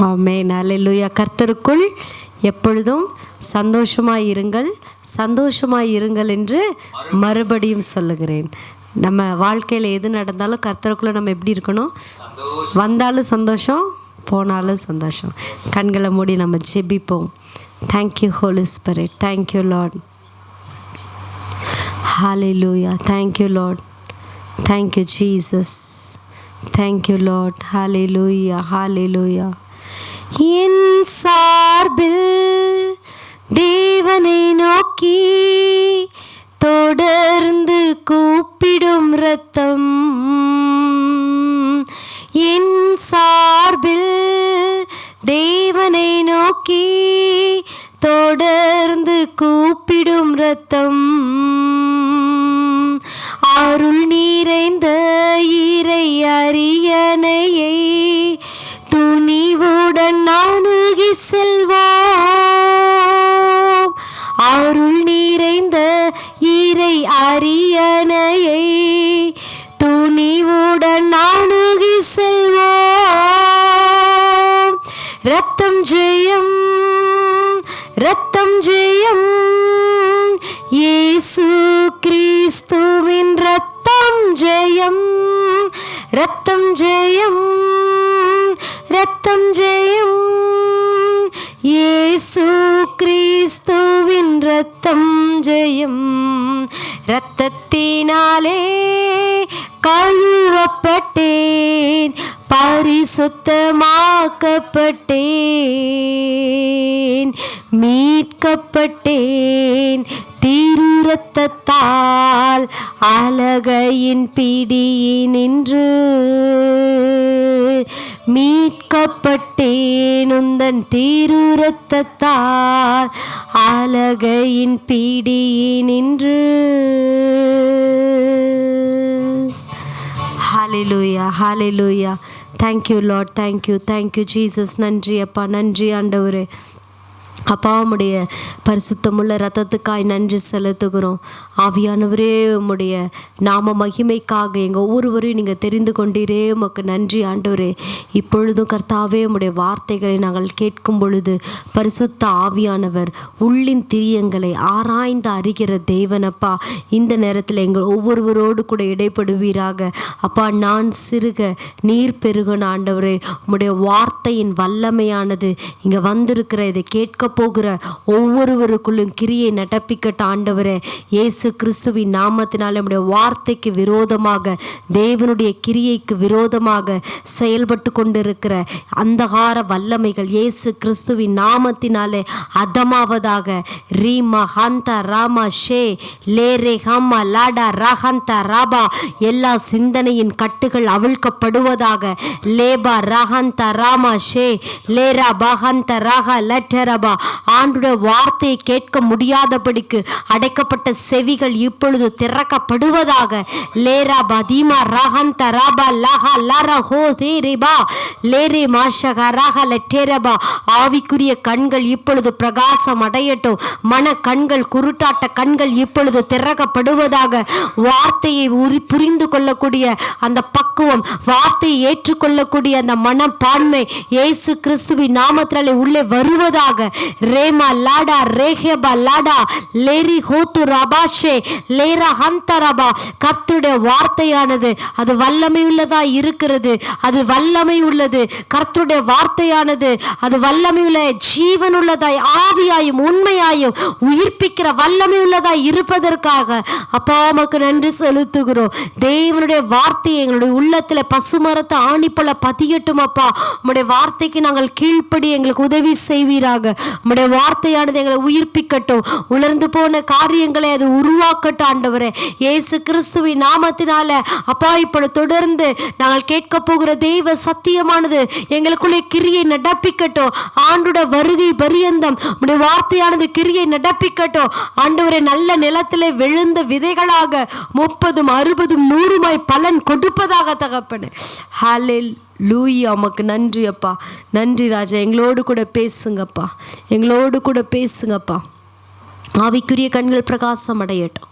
ஆமென். அல்லேலூயா. கர்த்தருக்குள் எப்பொழுதும் சந்தோஷமாய் இருங்கள், சந்தோஷமாய் இருங்கள் என்று மறுபடியும் சொல்லுகிறேன். நம்ம வாழ்க்கையில் எது நடந்தாலும் கர்த்தருக்குள்ளே நம்ம எப்படி இருக்கணும்? வந்தாலும் சந்தோஷம், போனாலும் சந்தோஷம். கண்களை மூடி நம்ம ஜெபிப்போம். Thank you Holy Spirit. Thank you Lord. ஹalleluya. Thank you Lord. Thank you Jesus. Thank you Lord. ஹalleluya. ஹalleluya. என் சார்பில் தேவனை நோக்கி தொடர்ந்து கூப்பிடும் இரத்தம், என் சார்பில் தேவனை நோக்கி தொடர்ந்து கூப்பிடும் இரத்தம், அருள் நிறைந்த இறை அரியணையை துணிவுடன் அணுகி செல்வோம். அருள் நிறைந்த இறை அரியணையை துணிவுடன் அணுகி செல்வோம். ரத்தம் ஜெயம், ரத்தம் ஜெயம், இயேசு கிறிஸ்துவின் ரத்தம் ஜெயம், ரத்தம் ஜெயம், ரத்தம் ஜெயம், இயேசு கிறிஸ்துவின் ரத்தம் ஜெயம். இரத்தத்தினாலே கழுவப்பட்டேன், பரிசுத்தமாக்கப்பட்டேன், மீட்கப்பட்டேன் திரு இரத்தத்தால் அலகையின் பிடியினின்று, மீட்கப்பட்டேன் உந்தன் திரு இரத்தத்தால் அலகையின் பிடியினின்று. ஹalleluya. ஹalleluya. Thank you Lord. Thank you. Thank you Jesus. நன்றி அப்பா, நன்றி ஆண்டவரே. அப்பா உம்முடைய பரிசுத்தமுள்ள ரத்தத்துக்காய் நன்றி செலுத்துகிறோம். ஆவியானவரே, உம்முடைய நாம மகிமைக்காக எங்கள் ஒவ்வொருவரையும் நீங்கள் தெரிந்து கொண்டீரே, உமக்கு நன்றி ஆண்டவரே. இப்பொழுதும் கர்த்தாவே, உம்முடைய வார்த்தைகளை நாங்கள் கேட்கும் பொழுது பரிசுத்த ஆவியானவர் உள்ளின் திரியங்களை ஆராய்ந்து அறிகிற தேவனப்பா, இந்த நேரத்தில் எங்கள் ஒவ்வொருவரோடு கூட இடைப்படுவீராக. அப்பா, நான் சிறுக நீர் பெருகணும் ஆண்டவரே. உம்முடைய வார்த்தையின் வல்லமையானது இங்கே வந்திருக்கிற இதை கேட்க போகிற ஒவ்வொருவருக்குள்ளும் கிரியை நடப்பிக்கட்ட ஆண்டவரே. இயேசு கிறிஸ்துவின் நாமத்தினாலே நம்முடைய வார்த்தைக்கு விரோதமாக, தேவனுடைய கிரியைக்கு விரோதமாக செயல்பட்டு கொண்டிருக்கிற அந்தகார வல்லமைகள் இயேசு கிறிஸ்துவின் நாமத்தினாலே அதமாவதாக. ரீமா ஹந்த ராமா ஷே லேரே ஹம்மா லாடா ரஹந்த ராபா, எல்லா சிந்தனையின் கட்டுகள் அவிழ்க்கப்படுவதாக. லேபா ரஹந்த ராமா ஷே லேரா பஹந்த ரஹ லட்டரபா. ஆண்டுடைய வார்த்தையை கேட்க முடியாதபடிக்கு அடைக்கப்பட்ட செவிகள் இப்பொழுது திறக்கப்படுவதாக. லேரா பதீமா ரஹந்த ராபா லஹா லரா ஹோ தேரேபா லேரே மாஷக ரஹ லட்டரபா. ஆவிக்குரிய கண்கள் இப்பொழுது பிரகாசம் அடையட்டும். மன கண்கள், குருட்டாட்ட கண்கள் இப்பொழுது திறக்கப்படுவதாக. வார்த்தையை புரிந்து கொள்ளக்கூடிய அந்த பக்குவம், வார்த்தையை ஏற்றுக்கொள்ளக்கூடிய அந்த மனப்பான்மை இயேசு கிறிஸ்துவின் நாமத்தினாலே உள்ளே வருவதாக. Rhema லாடா ரேஹேபா லாடா Larry ஹோத்து ரபாஷே லேரா ஹந்தரபா. கர்த்தருடைய வார்த்தையானது அது வல்லமை உள்ளதா இருக்கிறது, அது வல்லமை உள்ளது. கர்த்தருடைய வார்த்தையானது அது வல்லமை உள்ள ஜீவன் உள்ளதாய், ஆவியாயும் உண்மையாயும் உயிர்ப்பிக்கிற வல்லமை உள்ளதாய் இருப்பதற்காக அப்பா உமக்கு நன்றி செலுத்துகிறோம். தேவனுடைய வார்த்தையை எங்களுடைய உள்ளத்தில் பசுமரத்தை ஆணி போல பதியட்டும் அப்பா. உம்முடைய வார்த்தைக்கு நாங்கள் கீழ்ப்படி எங்களுக்கு உதவி செய்வீராக. உம்முடைய வார்த்தையானது எங்களை உயிர்ப்பிக்கட்டும். உலர்ந்து போன காரியங்களை அது உருவாக்கட்டும் ஆண்டவரே. இயேசு கிறிஸ்துவின் நாமத்தினால அப்பா, இப்படி தொடர்ந்து நாங்கள் கேட்க போகிற தெய்வ சத்தியமானது எங்களுக்குள்ளே கிரியை நடப்பிக்கட்டும். ஆண்டோட வருகை பரியந்தம் உம்முடைய வார்த்தையானது கிரியை நடப்பிக்கட்டும் ஆண்டவரே. நல்ல நிலத்திலே விழுந்த விதைகளாக 30, 60, 100 பலன் கொடுப்பதாக தகப்பனே. ஹல்லேலூயா. உமக்கு நன்றி அப்பா. நன்றி ராஜா. எங்களோடு கூட பேசுங்கப்பா, எங்களோடு கூட பேசுங்கப்பா. ஆவிக்குரிய கண்கள் பிரகாசம் அடையட்டும்.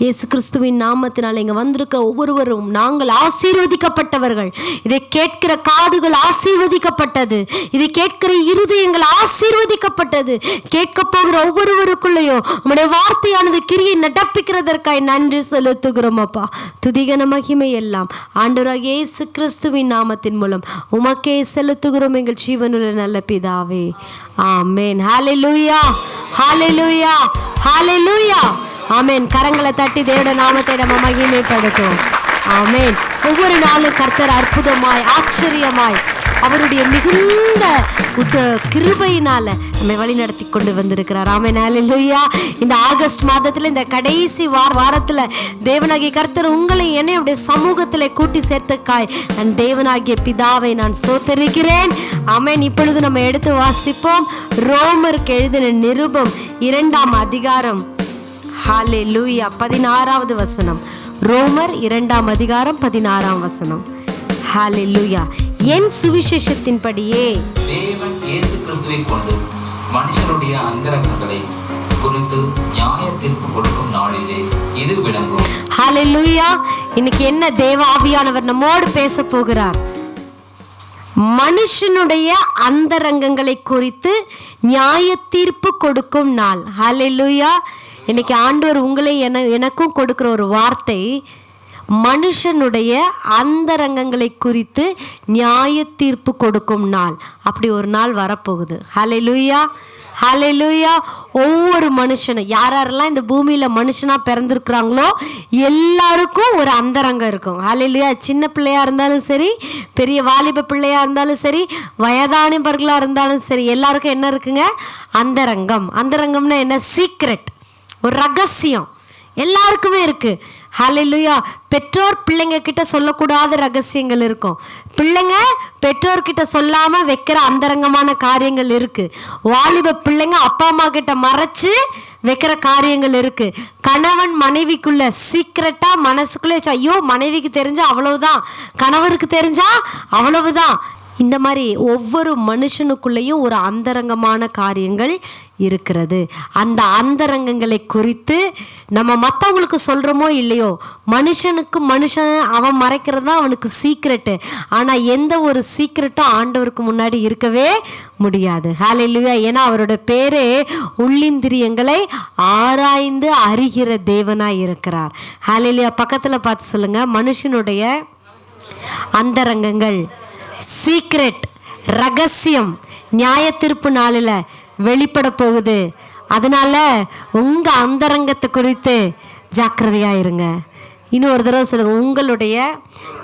இயேசு கிறிஸ்துவின் நாமத்தினால் இங்கே வந்திருக்கிற ஒவ்வொருவரும் நாங்கள் ஆசீர்வதிக்கப்பட்டவர்கள். இதை கேட்கிற காதுகள் ஆசீர்வதிக்கப்பட்டது, இதை கேட்கிற இருதயங்கள் ஆசீர்வதிக்கப்பட்டது. கேட்க போகிற ஒவ்வொருவருக்குள்ளேயும் உம்முடைய வார்த்தையானது கிரியை நடப்பிக்கிறதற்காய் நன்றி செலுத்துகிறோம் அப்பா. துதிகன மகிமை எல்லாம் ஆண்டவராகிய இயேசு கிறிஸ்துவின் நாமத்தின் மூலம் உமக்கே செலுத்துகிறோம் எங்கள் ஜீவனுள்ள நல்ல பிதாவே. ஆமென். ஹல்லேலூயா, ஹல்லேலூயா, ஹல்லேலூயா. ஆமென். கரங்களை தட்டி தேவனுடைய நாமத்தை நம்ம மகிமைப்படுத்தும். ஆமென். ஒவ்வொரு நாளும் கர்த்தர் அற்புதமாய் ஆச்சரியமாய் அவருடைய மிகுந்த கிருபையினால நம்மை வழி நடத்தி கொண்டு வந்திருக்கிறார். ஆமென். ஹல்லேலூயா. இந்த ஆகஸ்ட் மாதத்துல இந்த கடைசி வாரத்துல தேவனாகிய கர்த்தர் உங்களை என்னைய சமூகத்துல கூட்டி சேர்த்தக்காய் நான் தேவனாகிய பிதாவை நான் ஸ்தோத்திரிக்கிறேன். ஆமென். இப்பொழுது நம்ம எடுத்து வாசிப்போம் ரோமருக்கு எழுதின நிருபம் 2ஆம் அதிகாரம். ஹல்லேலூயா. 16வது வசனம். ரோமர் 2ஆம் அதிகாரம் 16ஆம் வசனம். ஹல்லேலூயா. என் சுவிசேஷத்தின்படியே தேவன் இயேசு கிறிஸ்துவை கொண்டு மனுஷருடைய அந்தரங்கங்களை குறித்து நியாய தீர்ப்பு கொடுக்கும் நாளிலே இது விளங்கும். ஹல்லேலூயா. இன்னைக்கு என்ன தேவ ஆவியானவர் நம்மோடு பேச போகிறார்? மனுஷனுடைய அந்தரங்கங்களை குறித்து நியாய தீர்ப்பு கொடுக்கும் நாள். ஹல்லேலூயா. இன்னைக்கு ஆண்டவர் உங்களை எனக்கும் கொடுக்கிற ஒரு வார்த்தை, மனுஷனுடைய அந்தரங்கங்களை குறித்து நியாய தீர்ப்பு கொடுக்கும் நாள். அப்படி ஒரு நாள் வரப்போகுது. ஹல்லேலூயா, ஹல்லேலூயா. ஒவ்வொரு மனுஷனும் யாரெல்லாம் இந்த பூமியில மனுஷனா பிறந்திருக்கிறாங்களோ எல்லாருக்கும் ஒரு அந்தரங்கம் இருக்கும். ஹல்லேலூயா. சின்ன பிள்ளையா இருந்தாலும் சரி, பெரிய வாலிப பிள்ளையா இருந்தாலும் சரி, வயதானவர்களா இருந்தாலும் சரி, எல்லாருக்கும் என்ன இருக்குங்க? அந்தரங்கம். அந்தரங்கம்னா என்ன? சீக்ரெட், ஒரு ரகசியம் எல்லாருக்குமே இருக்கு. ஹல்லேலூயா. பெற்றோர் பிள்ளைங்க கிட்ட சொல்லக்கூடாத ரகசியங்கள் இருக்கும். பிள்ளைங்க பெற்றோர்கிட்ட சொல்லாம வைக்கிற அந்தரங்கமான காரியங்கள் இருக்கு. வாலிப பிள்ளைங்க அப்பா அம்மா கிட்ட மறைச்சு வைக்கிற காரியங்கள் இருக்கு. கணவன் மனைவிக்குள்ள சீக்கிரட்டா மனசுக்குள்ளே, ஐயோ மனைவிக்கு தெரிஞ்சா அவ்வளவுதான், கணவருக்கு தெரிஞ்சா அவ்வளவுதான். இந்த மாதிரி ஒவ்வொரு மனுஷனுக்குள்ளேயும் ஒரு அந்தரங்கமான காரியங்கள் இருக்கிறது. அந்த அந்தரங்கங்களை குறித்து நம்ம மற்றவங்களுக்கு சொல்கிறோமோ இல்லையோ, மனுஷனுக்கு மனுஷன் அவன் மறைக்கிறது தான் அவனுக்கு சீக்ரெட்டு. ஆனால் எந்த ஒரு சீக்ரெட்டும் ஆண்டவருக்கு முன்னாடி இருக்கவே முடியாது. ஹல்லேலூயா. ஏன்னா அவரோட பேரே உள்ளிந்திரியங்களை ஆராய்ந்து அறிகிற தேவனாய் இருக்கிறார். ஹல்லேலூயா. பக்கத்தில் பார்த்து சொல்லுங்க, மனுஷனுடைய அந்தரங்கங்கள், சீக்ரெட், ரகசியம் நியாய தீர்ப்பு நாளில் வெளிப்பட போகுது. அதனால உங்க அந்தரங்கத்தை குறித்து ஜாக்கிரதையா இருங்க. இன்னும் ஒரு தடவை சொல்லுங்க, உங்களுடைய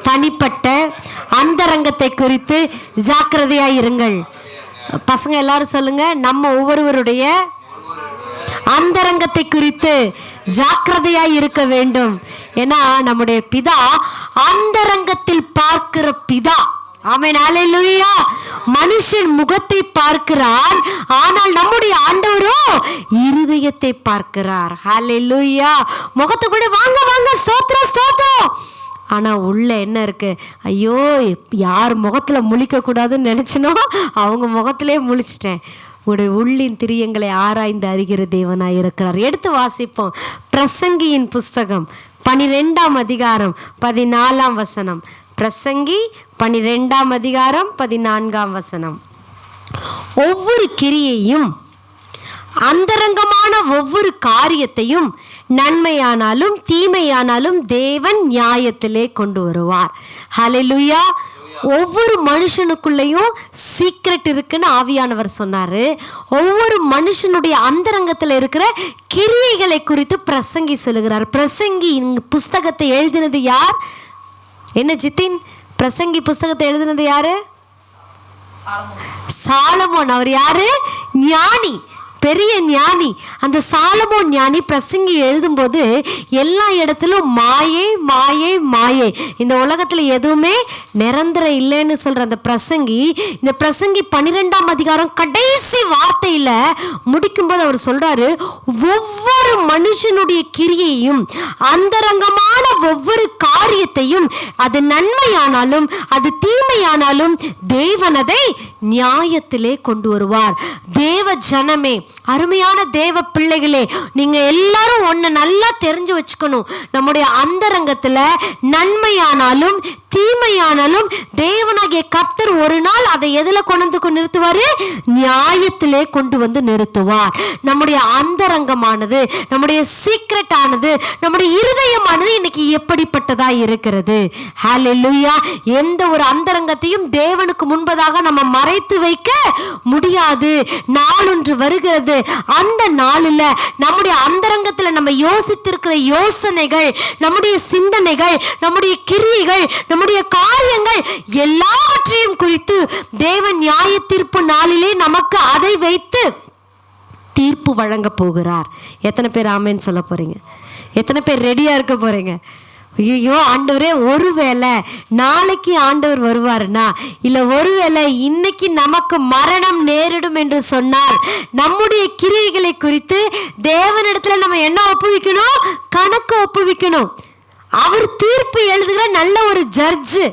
தனிப்பட்ட அந்தரங்கத்தை குறித்து ஜாக்கிரதையா இருங்கள். பசங்க எல்லாரும் சொல்லுங்க, நம்ம ஒவ்வொருவருடைய அந்தரங்கத்தை குறித்து ஜாக்கிரதையா இருக்க வேண்டும். ஏன்னா நம்முடைய பிதா அந்தரங்கத்தில் பார்க்கிற பிதா. ஆமென். ஹல்லேலூயா. மனுஷன் முகத்தை பார்க்கிறார், ஆனால் நம்முடைய ஆண்டவரோ இருதயத்தை பார்க்கிறார். ஹல்லேலூயா. முகத்தை கூட வாங்க வாங்க ஸ்தோத்திரம் ஸ்தோத்திரம், ஆனா உள்ள என்ன இருக்கு? ஐயோ யார் முகத்துல முழிக்க கூடாதுன்னு நினைச்சனோ அவங்க முகத்திலே முழிச்சிட்டேன். உடைய உள்ளின் திரியங்களை ஆராய்ந்து அறிகிற தேவனாய் இருக்கிறார். எடுத்து வாசிப்போம் பிரசங்கியின் புஸ்தகம் 12ஆம் அதிகாரம் 14ஆம் வசனம். பிரசங்கி 12ஆம் அதிகாரம் 14ஆம் வசனம். ஒவ்வொரு கிரியையும் அந்தரங்கமான ஒவ்வொரு காரியத்தையும் நன்மையானாலும் தீமையானாலும் தேவன் நியாயத்திலே கொண்டு வருவார். ஹல்லேலூயா. ஒவ்வொரு மனுஷனுக்குள்ளேயும் சீக்ரெட் இருக்குன்னு ஆவியானவர் சொன்னாரு. ஒவ்வொரு மனுஷனுடைய அந்தரங்கத்தில் இருக்கிற கிரியைகளை குறித்து பிரசங்கி சொல்லுகிறார். பிரசங்கி புஸ்தகத்தை எழுதினது யார்? என்ன ஜித்தின்? பிரசங்கி புஸ்தகத்தை எழுதினது யாரு? சாலமோன். அவர் யாரு? ஞானி, பெரிய ஞானி. அந்த சாலமோன் ஞானி பிரசங்கி எழுதும்போது எல்லா இடத்திலும் மாயை மாயை மாயை, இந்த உலகத்தில் எதுவுமே நிரந்தரம் இல்லைன்னு சொல்ற அந்த பிரசங்கி, இந்த பிரசங்கி 12ஆம் அதிகாரம் கடைசி வார்த்தையில முடிக்கும்போது அவர் சொல்றாரு, ஒவ்வொரு மனுஷனுடைய கிரியையும் அந்தரங்கமான ஒவ்வொரு காரியத்தையும், அது நன்மையானாலும் அது தீமையானாலும் தேவன் அதை நியாயத்திலே கொண்டு வருவார். தேவ ஜனமே, அருமையான தேவ பிள்ளைகளே, நீங்க எல்லாரும் ஒன்னு நல்லா தெரிஞ்சு வச்சுக்கணும். நம்முடைய அந்தரங்கத்துல நன்மையானாலும் தீமையானாலும் தேவனாகிய கர்த்தர் ஒரு நாள் அதை எதுல கொண்டு நிறுத்துவாரு? நியாயத்திலே கொண்டு வந்து நிறுத்துவார். நம்முடைய அந்தரங்கமானது, நம்முடைய சீக்ரெட் ஆனது, நம்முடைய இருதயமானது இன்னைக்கு எப்படிப்பட்டதா இருக்கிறது? ஹல்லேலூயா. எந்த ஒரு அந்தரங்கத்தையும் தேவனுக்கு முன்பதாக நம்ம மறைத்து வைக்க முடியாது. நாளொன்று வருகிறது, அந்த நாளில் நம்முடைய அந்தரங்கத்தில் நம்ம யோசித்திருக்கிற யோசனைகள், நம்முடைய சிந்தனைகள், நம்முடைய கிரியைகள், நம்முடைய காரியங்கள் எல்லாவற்றையும் குறித்து தேவன் நியாய தீர்ப்பு நாளிலே நமக்கு அதை வைத்து தீர்ப்பு வழங்க போகிறார். எத்தனை பேர் ஆமேன்னு சொல்ல போறீங்க? எத்தனை பேர் ரெடியா இருக்க போறீங்க? ஐயோ ஆண்டவரே, ஒருவேளை நாளைக்கு ஆண்டவர் வருவாருன்னா, இல்லை ஒருவேளை இன்னைக்கு நமக்கு மரணம் நேரிடும் என்று சொன்னால் நம்முடைய கிரியைகளை குறித்து தேவனிடத்துல நம்ம என்ன ஒப்புவிக்கணும்? கணக்கு ஒப்புவிக்கணும். அவர் தீர்ப்பு எழுதுகிற நல்ல ஒரு ஜட்ஜு.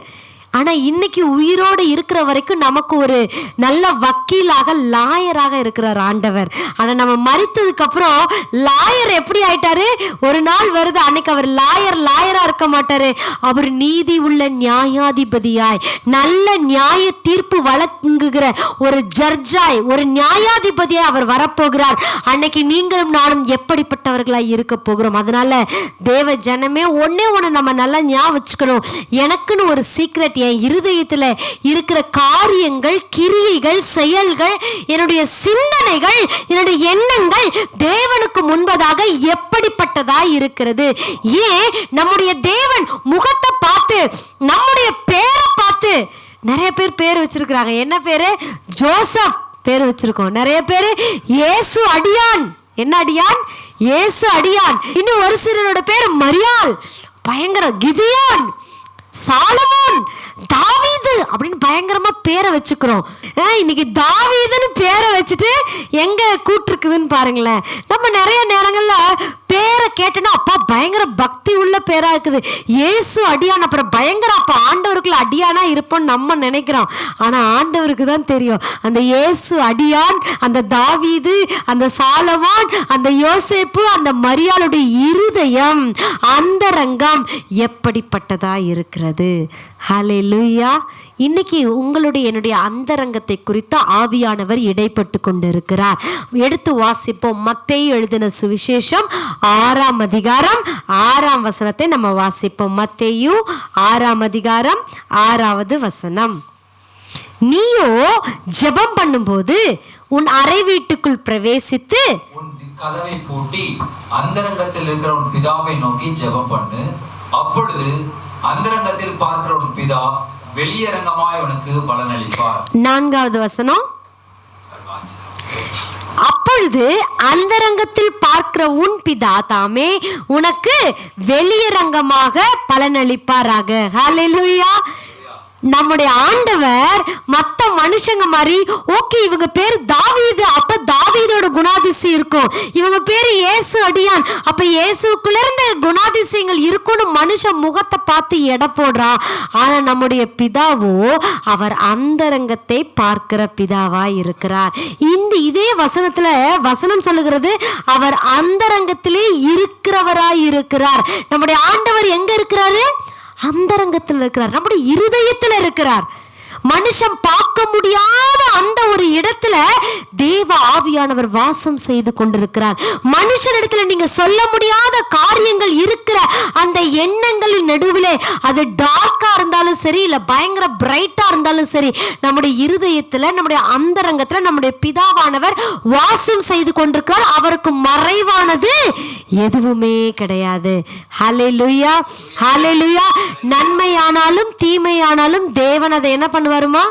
ஆனால் இன்னைக்கு உயிரோடு இருக்கிற வரைக்கும் நமக்கு ஒரு நல்ல வக்கீலாக, லாயராக இருக்கிறார் ஆண்டவர். ஆனால் நம்ம மரித்ததுக்கு அப்புறம் லாயர் எப்படி ஆயிட்டாரு? ஒரு நாள் வருது, அன்னைக்கு அவர் லாயரா இருக்க மாட்டாரு. அவர் நீதி உள்ள நியாயாதிபதியாய், நல்ல நியாய தீர்ப்பு வழங்குகிற ஒரு ஜட்ஜாய், ஒரு நியாயாதிபதியாய் அவர் வரப்போகிறார். அன்னைக்கு நீங்களும் நானும் எப்படிப்பட்டவர்களாய் இருக்க போகிறோம்? அதனால தேவ ஜனமே, ஒன்னே ஒன்று நம்ம நல்லா ஞாபகம் வச்சுக்கணும். எனக்குன்னு ஒரு சீக்ரெட், என் இருதயத்தில் இருக்கிற காரியங்கள், கிரியைகள், செயல்கள், என்னுடைய சிந்தனைகள், என்னுடைய எண்ணங்கள் தேவனுக்கு முன்பதாக எப்படிப்பட்டதா இருக்கிறது? ஏன் நம்முடைய தேவன் முகத்தை பார்த்து, நம்முடைய பேரை பார்த்து, நிறைய பேர் பேர் வச்சிருக்கிறாங்க. என்ன பேரு? ஜோசப் பேர் வச்சிருக்கோம். நிறைய பேர் இயேசு அடியான். என்ன அடியான்? இயேசு அடியான். இன்னும் ஒரு சிலரோட பேர் மரியாள், பயங்கர கிதியோன், சாலமோன், தாவீது அப்படின்னு பயங்கரமா பேரை வச்சுக்கிறோம். இன்னைக்கு தாவீதுன்னு பேரை வச்சுட்டு எங்க கூட்டிருக்குதுன்னு பாருங்களேன். நம்ம நிறைய நேரங்கள்ல பேரை கேட்டோன்னா, அப்பா பயங்கர பக்தி உள்ள பேரா இருக்குது. இயேசு அடியான், அப்புறம் பயங்கர அப்ப ஆண்டவருக்குள்ள அடியானா இருப்போம்னு நம்ம நினைக்கிறோம். ஆனா ஆண்டவருக்கு தான் தெரியும் அந்த இயேசு அடியான், அந்த தாவீது, அந்த சாலமோன், அந்த யோசேப்பு, அந்த மரியாளுடைய இருதயம், அந்தரங்கம் எப்படிப்பட்டதா இருக்கிறது. ஹல்லேலூயா. இன்னைக்கு உங்களுடைய என்னுடைய அந்தரங்கத்தை குறித்த ஆவியானவர் இடைப்பட்டு கொண்டிருக்கிறார். எடுத்து வாசிப்போம். மத்தேயு எழுதின சுவிசேஷம் 6ஆம் அதிகாரம் 6ஆம் வசனத்தை நம்ம வாசிப்போம். மத்தேயு 6ஆம் அதிகாரம் 6வது வசனம். நீயோ ஜெபம் பண்ணும்போது உன் அறை வீட்டுக்குள் பிரவேசித்து உன் கதவை பூட்டி அந்தரங்கத்தில் இருக்கிற உன் பிதாவை நோக்கி ஜெபம் பண்ணு. அப்பொழுது அந்தரங்கத்தில் பார்க்கிற உன் பிதா வெளியரங்கமாய் உனக்கு பலனளிப்பார். 4வது வசனம். அப்பொழுது அந்தரங்கத்தில் பார்க்கிற உன் பிதா தாமே உனக்கு வெளியரங்கமாக பலனளிப்பாராக. ஹல்லேலூயா. நம்முடைய ஆண்டவர் மற்ற மனுஷங்க மாதிரி, ஓகே இவங்க பேர் தாவீது, அப்ப தாவீதோட குணாதிசயம் இருக்கும். இவங்க பேர் இயேசு அடியான், அப்ப இயேசுக்குள்ள இருந்த குணாதிசயங்கள் இருக்கும்னு மனுஷன் முகத்தை பார்த்து எடை போடுறான். ஆனா நம்முடைய பிதாவோ அவர் அந்தரங்கத்தை பார்க்கிற பிதாவா இருக்கிறார். இதே வசனத்துல வசனம் சொல்லுகிறது, அவர் அந்தரங்கத்திலே இருக்கிறவராய் இருக்கிறார். நம்முடைய ஆண்டவர் எங்க இருக்கிறாரு? அந்தரங்கத்தில் இருக்கிறார், நம்முடைய இருதயத்தில் இருக்கிறார். மனுஷன் பார்க்க முடியாத அந்த ஒரு இடத்துல தேவ ஆவியானவர் வாசம் செய்து கொண்டிருக்கிறார். மனுஷனிடத்துல நீங்க சொல்ல முடியாத காரியங்கள் இருக்கிற அந்த எண்ணங்களின் நடுவிலே, அது டார்க்கா இருந்தாலும் சரி, இல்ல பயங்கர பிரைட்டா இருந்தாலும் சரி, நம்முடைய இருதயத்துல, நம்முடைய அந்தரங்கத்துல நம்முடைய பிதாவானவர் வாசம் செய்து கொண்டிருக்கிறார். அவருக்கு மறைவானது எதுவுமே கிடையாது. ஹல்லேலூயா, ஹல்லேலூயா. நன்மையானாலும் தீமையானாலும் தேவன் அதை என்ன பண்ணுவாருமா?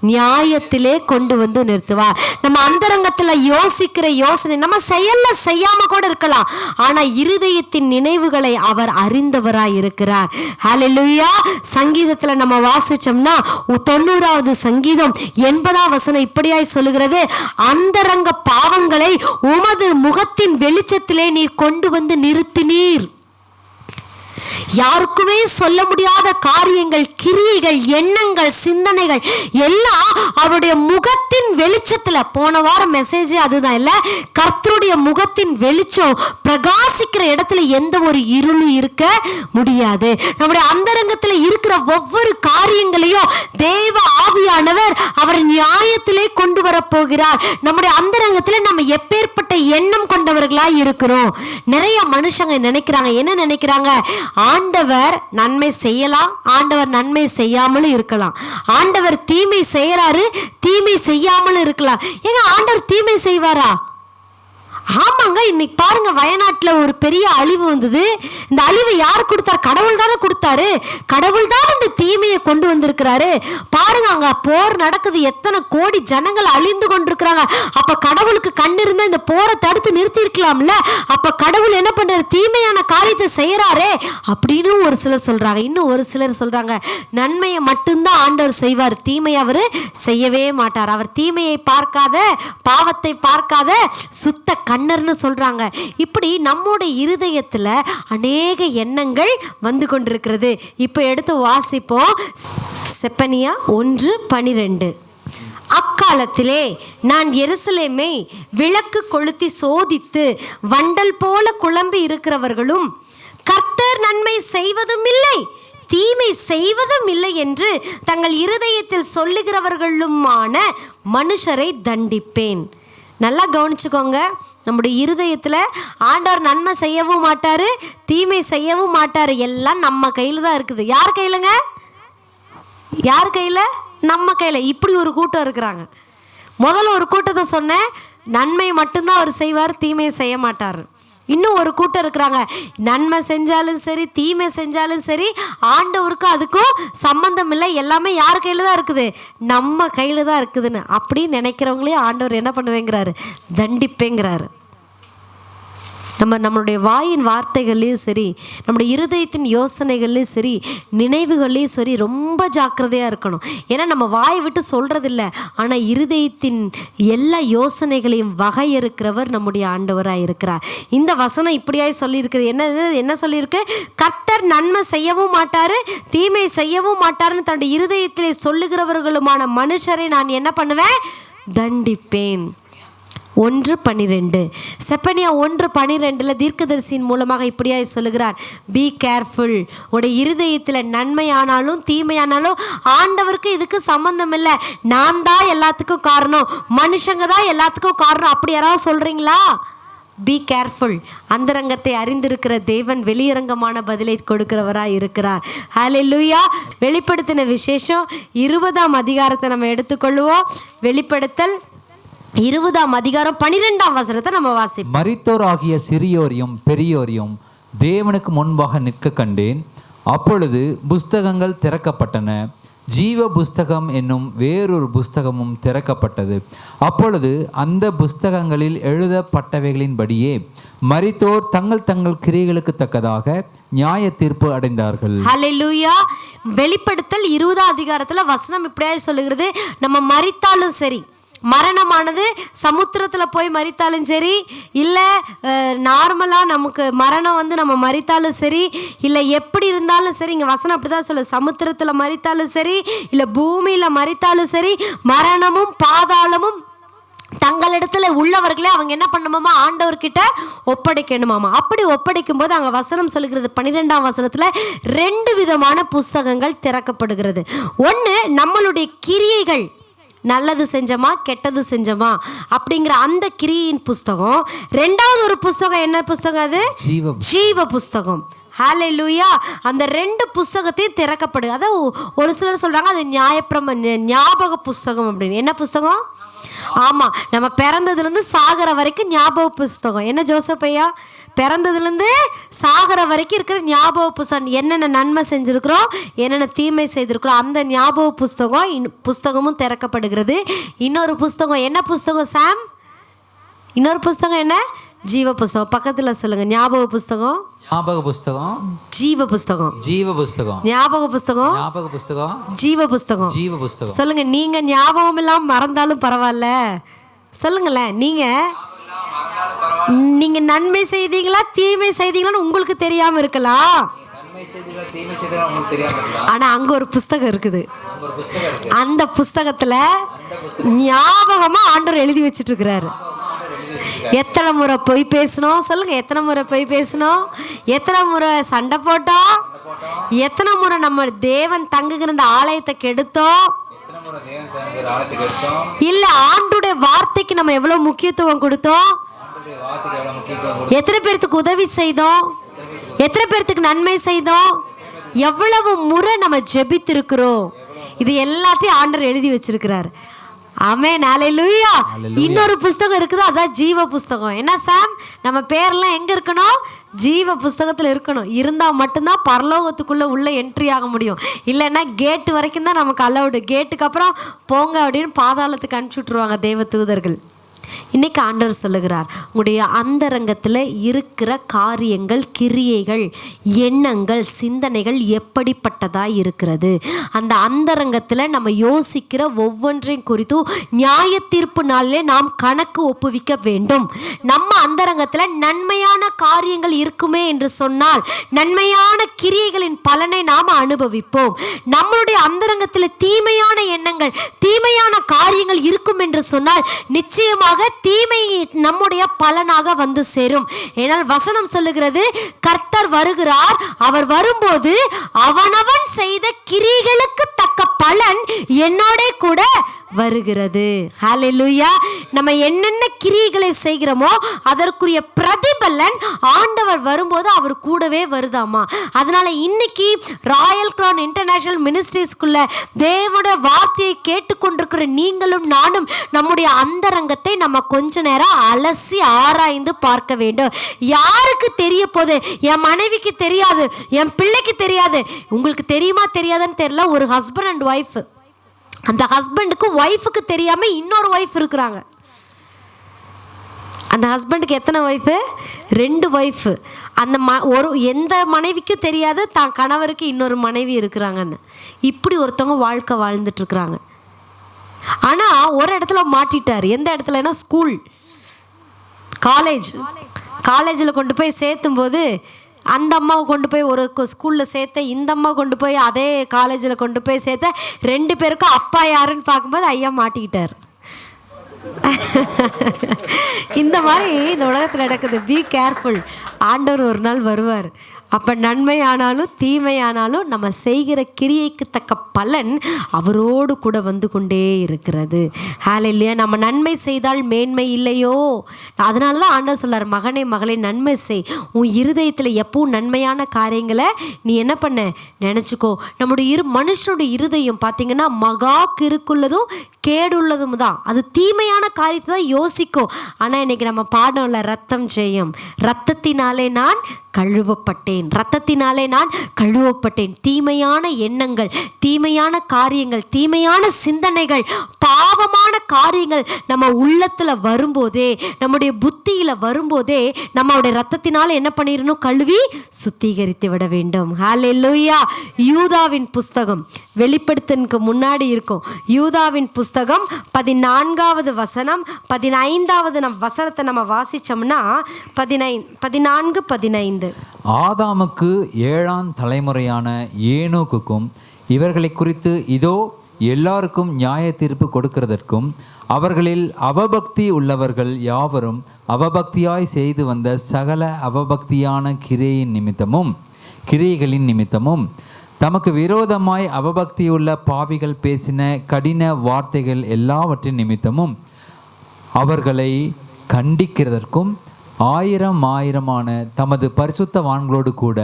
நியாயத்திலே கொண்டு வந்து நிறுத்துவார். நம்ம அந்தரங்கத்துல யோசிக்கிற யோசனை நம்ம செயல்ல செய்யாம கூட இருக்கலாம், ஆனா இருதயத்தின் நினைவுகளை அவர் அறிந்தவராய் இருக்கிறார். ஹல்லேலூயா. சங்கீதத்துல நம்ம வாசிச்சோம்னா 90வது சங்கீதம் 80ஆம் வசனம் இப்படியாய் சொல்லுகிறது, அந்தரங்க பாவங்களை உமது முகத்தின் வெளிச்சத்திலே நீர் கொண்டு வந்து நிறுத்தினீர். யாருக்குமே சொல்ல முடியாத காரியங்கள், கிரியைகள், எண்ணங்கள், சிந்தனைகள் எல்லாம் அவருடைய முகத்தின் வெளிச்சத்துல, போன வாரம் மெசேஜ் அதுதான் இல்ல, கர்த்தருடைய முகத்தின் வெளிச்சம் பிரகாசிக்கிற இடத்துல எந்த ஒரு இருளும் இருக்க முடியாது. நம்முடைய அந்தரங்கத்துல இருக்கிற ஒவ்வொரு காரியங்களையும் தேவ ஆவியானவர் அவர் நியாயத்திலே கொண்டு வர போகிறார். நம்முடைய அந்தரங்கத்துல நம்ம எப்பேற்பட்ட எண்ணம் கொண்டவர்களாய் இருக்கிறோம். நிறைய மனுஷங்க நினைக்கிறாங்க, என்ன நினைக்கிறாங்க, ஆண்டவர் நன்மை செய்யலாம், ஆண்டவர் நன்மை செய்யாமலும் இருக்கலாம், ஆண்டவர் தீமை செய்யறாரு, தீமை செய்யாமலும் இருக்கலாம். ஏங்க ஆண்டவர் தீமை செய்வாரா? ஆமாங்க. இன்னைக்கு பாருங்க, வயநாட்டில் ஒரு பெரிய அழிவு வந்தது. இந்த அழிவு யார் கொடுத்தார்? கடவுள் தானே கொடுத்தாரு. கடவுள் தான் இந்த தீமையை கொண்டு வந்திருக்கிறாரு. பாருங்க, அங்க போர் நடக்குது, எத்தனை கோடி ஜனங்கள் அழிந்து கொண்டிருக்கிறாங்க. அப்ப கடவுளுக்கு கண்ணு இருந்தா இந்த போரை தடுத்து நிறுத்தி இருக்கலாம்ல. அப்ப கடவுள் என்ன பண்றாரு? தீமையான காரியத்தை செய்யறாரே அப்படின்னு ஒரு சிலர் சொல்றாங்க. இன்னும் ஒரு சிலர் சொல்றாங்க, நன்மையை மட்டும்தான் ஆண்டவர் செய்வார், தீமையை அவர் செய்யவே மாட்டார். அவர் தீமையை பார்க்காத, பாவத்தை பார்க்காத சுத்த கண்ணர்னு சொல்றாங்க. இப்படி நம்முடைய இருதயத்துல அநேக எண்ணங்கள் வந்து கொண்டிருக்கிறது. இப்ப எடுத்து வாசிப்போம். செப்பனியா 1:12. அக்காலத்திலே நான் எருசலேமை விளக்கு கொளுத்தி சோதித்து வண்டல் போல குழம்பி இருக்கிறவர்களும் கர்த்தர் நன்மை செய்வதும் இல்லை, தீமை செய்வதும் இல்லை என்று தங்கள் இருதயத்தில் சொல்லுகிறவர்களுமான மனுஷரை தண்டிப்பேன். நல்லா கவனிச்சுக்கோங்க. நம்முடைய இருதயத்தில் ஆண்டவர் நன்மை செய்யவும் மாட்டார், தீமை செய்யவும் மாட்டார். எல்லாம் நம்ம கையில் தான் இருக்குது. யார் கையிலங்க? யார் கையில்? நம்ம கையில். இப்படி ஒரு கூட்டம் இருக்கிறாங்க. முதல்ல ஒரு கூட்டத்தை சொன்னேன், நன்மை மட்டும்தான் அவர் செய்வார், தீமை செய்ய மாட்டார். இன்னும் ஒரு கூட்டம் இருக்கிறாங்க, நன்மை செஞ்சாலும் சரி, தீமை செஞ்சாலும் சரி, ஆண்டவருக்கு அதுக்கும் சம்பந்தம் இல்லை, எல்லாமே யார் கையில் தான் இருக்குது? நம்ம கையில் தான் இருக்குதுன்னு அப்படின்னு நினைக்கிறவங்களே ஆண்டவர் என்ன பண்ணுவேங்கிறாரு? தண்டிப்பேங்கிறாரு. நம்மளுடைய வாயின் வார்த்தைகள்லையும் சரி, நம்முடைய இருதயத்தின் யோசனைகள்லையும் சரி, நினைவுகள்லையும் சரி ரொம்ப ஜாக்கிரதையாக இருக்கணும். ஏன்னா நம்ம வாயை விட்டு சொல்கிறதில்ல, ஆனால் இருதயத்தின் எல்லா யோசனைகளையும் வகையறுக்கிறவர் நம்முடைய ஆண்டவராக இருக்கிறார். இந்த வசனம் இப்படியாய் சொல்லியிருக்குது. என்ன சொல்லியிருக்கு? கர்த்தர் நன்மை செய்யவும் மாட்டார், தீமை செய்யவும் மாட்டார்னு தன்னுடைய இருதயத்திலே சொல்லுகிறவர்களுமான மனுஷரை நான் என்ன பண்ணுவேன்? தண்டிப்பேன். 1:12. செப்பனியா 1:12 தீர்க்கதரிசியின் மூலமாக இப்படியாய் சொல்லுகிறார், பி கேர்ஃபுல். உடைய இருதயத்தில் நன்மையானாலும் தீமையானாலும் ஆண்டவருக்கு இதுக்கு சம்பந்தம் இல்லை, நான் தான் எல்லாத்துக்கும் காரணம், மனுஷங்க தான் எல்லாத்துக்கும் காரணம், அப்படி யாராவது சொல்றீங்களா? Be careful. அந்தரங்கத்தை அறிந்திருக்கிற தேவன் வெளியரங்கமான பதிலை கொடுக்கிறவராய் இருக்கிறார். ஹல்லேலூயா. வெளிப்படுத்தின விசேஷம் 20ஆம் அதிகாரத்தை நம்ம எடுத்துக்கொள்வோம். வெளிப்படுத்தல் 20ஆம் அதிகாரம் 12ஆம் வசனத்தை நம்ம வாசிப்போம். மரித்தோர் ஆகிய சிறியோரையும் பெரியோரையும் தேவனுக்கு முன்பாக நிற்க கண்டேன். அப்பொழுது புஸ்தகங்கள் திறக்கப்பட்டன, ஜீவ புஸ்தகம் என்னும் வேறொரு புஸ்தகமும் திறக்கப்பட்டது. அப்பொழுது அந்த புஸ்தகங்களில் எழுதப்பட்டவைகளின்படியே மரித்தோர் தங்கள் தங்கள் கிரியைகளுக்கு தக்கதாக நியாய தீர்ப்பு அடைந்தார்கள். ஹல்லேலூயா. வெளிப்படுத்தல் 20ஆம் அதிகாரத்துல வசனம் இப்படியே சொல்லுகிறது, நம்ம மரித்தாலும் சரி, மரணமானது சமுத்திரத்தில் போய் மரித்தாலும் சரி, இல்லை நார்மலாக நமக்கு மரணம் வந்து நம்ம மரித்தாலும் சரி, இல்லை எப்படி இருந்தாலும் சரி, இங்கே வசனம் அப்படி தான் சொல்லு, சமுத்திரத்தில் மரித்தாலும் சரி, இல்லை பூமியில் மரித்தாலும் சரி, மரணமும் பாதாளமும் தங்களிடத்துல உள்ளவர்களே அவங்க என்ன பண்ணுமாமா? ஆண்டவர்கிட்ட ஒப்படைக்கணுமாமா. அப்படி ஒப்படைக்கும் போது அங்கே வசனம் சொல்லுகிறது, 12ஆம் வசனத்தில் 2 விதமான புஸ்தகங்கள் திறக்கப்படுகிறது. ஒன்று நம்மளுடைய கிரியைகள், நல்லது செஞ்சோமா கெட்டது செஞ்சோமா அப்படிங்கிற அந்த கிரியின் புஸ்தகம். ரெண்டாவது ஒரு புஸ்தகம், என்ன புஸ்தகம் அது? ஜீவ புஸ்தகம். ஹல்லேலூயா. அந்த 2 புஸ்தகத்தையும் திறக்கப்படுது. அதான் ஒரு சிலர் சொல்றாங்க அது ஞாபக புஸ்தகம் அப்படின்னு. என்ன புஸ்தகம்? ஆமா, நம்ம பிறந்ததுலேருந்து சாகிற வரைக்கும் ஞாபக புஸ்தகம். என்ன ஜோசப் ஐயா? பிறந்ததுலேருந்து சாகிற வரைக்கும் இருக்கிற ஞாபக புஸ்தகம், என்னென்ன நன்மை செஞ்சுருக்கிறோம், என்னென்ன தீமை செய்திருக்கிறோம், அந்த ஞாபக புஸ்தகமும் திறக்கப்படுகிறது. இன்னொரு புஸ்தகம், என்ன புஸ்தகம் சாம்? இன்னொரு புஸ்தகம் என்ன? ஜீவ புஸ்தகம். பக்கத்தில் சொல்லுங்க. ஞாபக புஸ்தகம், ஞாபக புஸ்தகம், ஜீவ புஸ்தகம். ஜீவ புஸ்தகம். ஞாபக புஸ்தகம், ஞாபக புஸ்தகம், ஜீவ புஸ்தகம். ஜீவ புஸ்தகம். சொல்லுங்க. நீங்க ஞாபகம் இல்லாம மறந்தாலும் பரவாயில்ல, சொல்லுங்களேன். நீங்க நன்மை செய்தீங்களா தீமை செய்தீங்களான்னு உங்களுக்கு தெரியாம இருக்கலாம். தீமை செய்தா உங்களுக்கு தெரியாம இருக்கலாம். ஆனா அங்க ஒரு புஸ்தகம் இருக்குது. ஒரு புஸ்தகம் இருக்கு. அந்த புஸ்தகத்துல ஞாபகமா ஆண்டவர் எழுதி வச்சிட்டு இருக்கிறாரு. எத்தனை முறை பொய் பேசணும் சொல்லுங்க, எத்தனை முறை பொய் பேசணும், எத்தனை முறை சண்டை போட்டோம், எத்தனை முறை நம்ம தேவன் தங்குகிற இந்த ஆலயத்தை கெடுத்தோம், இல்ல ஆண்டுடைய வார்த்தைக்கு நம்ம எவ்வளவு முக்கியத்துவம் கொடுத்தோம், எத்தனை பேர்த்துக்கு உதவி செய்தோம், எத்தனை பேர்த்துக்கு நன்மை செய்தோம், எவ்வளவு முறை நம்ம ஜெபித்திருக்கிறோம். இது எல்லாத்தையும் ஆண்டவர் எழுதி வச்சிருக்கிறார். ஆமென், ஹல்லேலூயா. இன்னொரு புஸ்தகம் இருக்குது, அதான் ஜீவ புஸ்தகம். என்ன சாம், நம்ம பேர்லாம் எங்க இருக்கணும்? ஜீவ புஸ்தகத்தில் இருக்கணும். இருந்தால் மட்டும்தான் பரலோகத்துக்குள்ளே உள்ளே என்ட்ரி ஆக முடியும். இல்லைன்னா கேட்டு வரைக்கும் தான் நமக்கு அலவுடு. கேட்டுக்கு அப்புறம் போங்க அப்படின்னு பாதாளத்துக்கு அனுப்பிச்சி விட்ருவாங்க தேவ தூதர்கள். இன்னைக்கு ஆண்டவர் சொல்லுகிறார், உங்களுடைய அந்தரங்கத்தில் இருக்கிற காரியங்கள், கிரியைகள், எண்ணங்கள், சிந்தனைகள் எப்படிப்பட்டதாக இருக்கிறது. அந்த அந்தரங்கத்தில் நம்ம யோசிக்கிற ஒவ்வொன்றையும் குறித்தும் நியாய தீர்ப்பு நாளிலே நாம் கணக்கு ஒப்புவிக்க வேண்டும். நம்ம அந்தரங்கத்தில் நன்மையான காரியங்கள் இருக்குமே என்று சொன்னால் நன்மையான கிரியைகளின் பலனை நாம் அனுபவிப்போம். நம்மளுடைய அந்தரங்கத்தில் தீமையான எண்ணங்கள், தீமையான காரியங்கள் இருக்கும் என்று சொன்னால் நிச்சயமாக தீமை நம்முடைய பலனாக வந்து சேரும். ஏனால் வசனம் சொல்லுகிறது, கர்த்தர் வருகிறார், அவர் வரும்போது அவனவன் செய்த கிரியைகளுக்கு தக்க பலன் என்னோட கூட வருகிறது. ஹல்லேலூயா. நம்ம என்னென்ன கிரியைகளை செய்கிறோமோ அதற்குரிய பிரதிபலன் ஆண்டவர் வரும்போது அவர் கூடவே வருதாமா. அதனால இன்னைக்கு ராயல் கிரவுன் இன்டர்நேஷனல் மினிஸ்ட்ரிஸ்குள்ள தேவனுடைய வார்த்தையை கேட்டுக்கொண்டிருக்கிற நீங்களும் நானும் நம்முடைய அந்தரங்கத்தை நம்ம கொஞ்ச நேரம் அலசி ஆராய்ந்து பார்க்க வேண்டும். யாருக்கு தெரிய போகுது? என் மனைவிக்கு தெரியாது, என் பிள்ளைக்கு தெரியாது. உங்களுக்கு தெரியுமா தெரியாதுன்னு தெரியல. ஒரு ஹஸ்பண்ட் அண்ட் ஒய்ஃப், அந்த ஹஸ்பண்டுக்கு ஒய்ஃபுக்கு தெரியாம இன்னொரு ஒய்ஃப் இருக்கிறாங்க. அந்த ஹஸ்பண்டுக்கு எத்தனை ஒய்ஃபு? 2 ஒய்ஃபு. அந்த எந்த மனைவிக்கும் தெரியாது தான் கணவருக்கு இன்னொரு மனைவி இருக்கிறாங்கன்னு. இப்படி ஒருத்தவங்க வாழ்க்கை வாழ்ந்துட்டு இருக்கிறாங்க. ஆனால் ஒரு இடத்துல மாட்டிட்டார். எந்த இடத்துலனா ஸ்கூல், காலேஜில் கொண்டு போய் சேர்த்தும் போது அந்த அம்மாவை கொண்டு போய் ஒரு ஸ்கூலில் சேர்த்த, இந்த அம்மா கொண்டு போய் அதே காலேஜில் கொண்டு போய் சேர்த்த, 2 பேருக்கும் அப்பா யாருன்னு பார்க்கும்போது ஐயா மாட்டிக்கிட்டார். இந்த மாதிரி இந்த உலகத்தில் நடக்குது. Be careful. ஆண்டவர் ஒரு நாள் வருவார். அப்போ நன்மை ஆனாலும் தீமை ஆனாலும் நம்ம செய்கிற கிரியைக்கு தக்க பலன் அவரோடு கூட வந்து கொண்டே இருக்கிறது. ஹல்லேலூயா. நம்ம நன்மை செய்தால் மேன்மை இல்லையோ? அதனால தான் ஆண்டவர் சொல்றார், மகனே மகளே நன்மை செய். உன் இருதயத்தில் எப்பவும் நன்மையான காரியங்களை நீ என்ன பண்ண நினச்சிக்கோ. நம்முடைய மனுஷனுடைய இருதயம் பார்த்தீங்கன்னா மகா கிறுக்குள்ளதும் கேடுள்ளதும் தான். அது தீமையான காரியத்தை தான் யோசிக்கும். ஆனால் இன்னைக்கு நம்ம பாடம்ல ரத்தம் ஜெயம், ரத்தத்தினாலே நான் கழுவப்பட்டேன், ரத்தத்தினாலே நான் கழுவப்பட்டேன். தீமையான எண்ணங்கள், தீமையான காரியங்கள், தீமையான சிந்தனைகள், பாவமான காரியங்கள் நம்ம உள்ளத்தில் வரும்போதே, நம்முடைய புத்தியில் வரும்போதே நம்மளுடைய ரத்தத்தினால் என்ன பண்ணிடணும்? கழுவி சுத்திகரித்து விட வேண்டும். ஹல்லேலூயா. யூதாவின் புஸ்தகம் வெளிப்படுத்தனுக்கு முன்னாடி இருக்கும். யூதாவின் புஸ்தகம் 14வது வசனம் 15வது வசனத்தை நம்ம வாசிச்சோம்னா 14-15. ஆதாமுக்கு 7ஆம் தலைமுறையான ஏனோக்குக்கும் இவர்களை குறித்து இதோ எல்லாருக்கும் நியாய தீர்ப்பு கொடுக்கிறதற்கும் அவர்களில் அவபக்தி உள்ளவர்கள் யாவரும் அவபக்தியாய் செய்து வந்த சகல அவபக்தியான கிரியைகளின் நிமித்தமும் தமக்கு விரோதமாய் அவபக்தியுள்ள பாவிகள் பேசின கடின வார்த்தைகள் எல்லாவற்றின் நிமித்தமும் அவர்களை கண்டிக்கிறதற்கும் 1000 தமது பரிசுத்தவான்களோடு கூட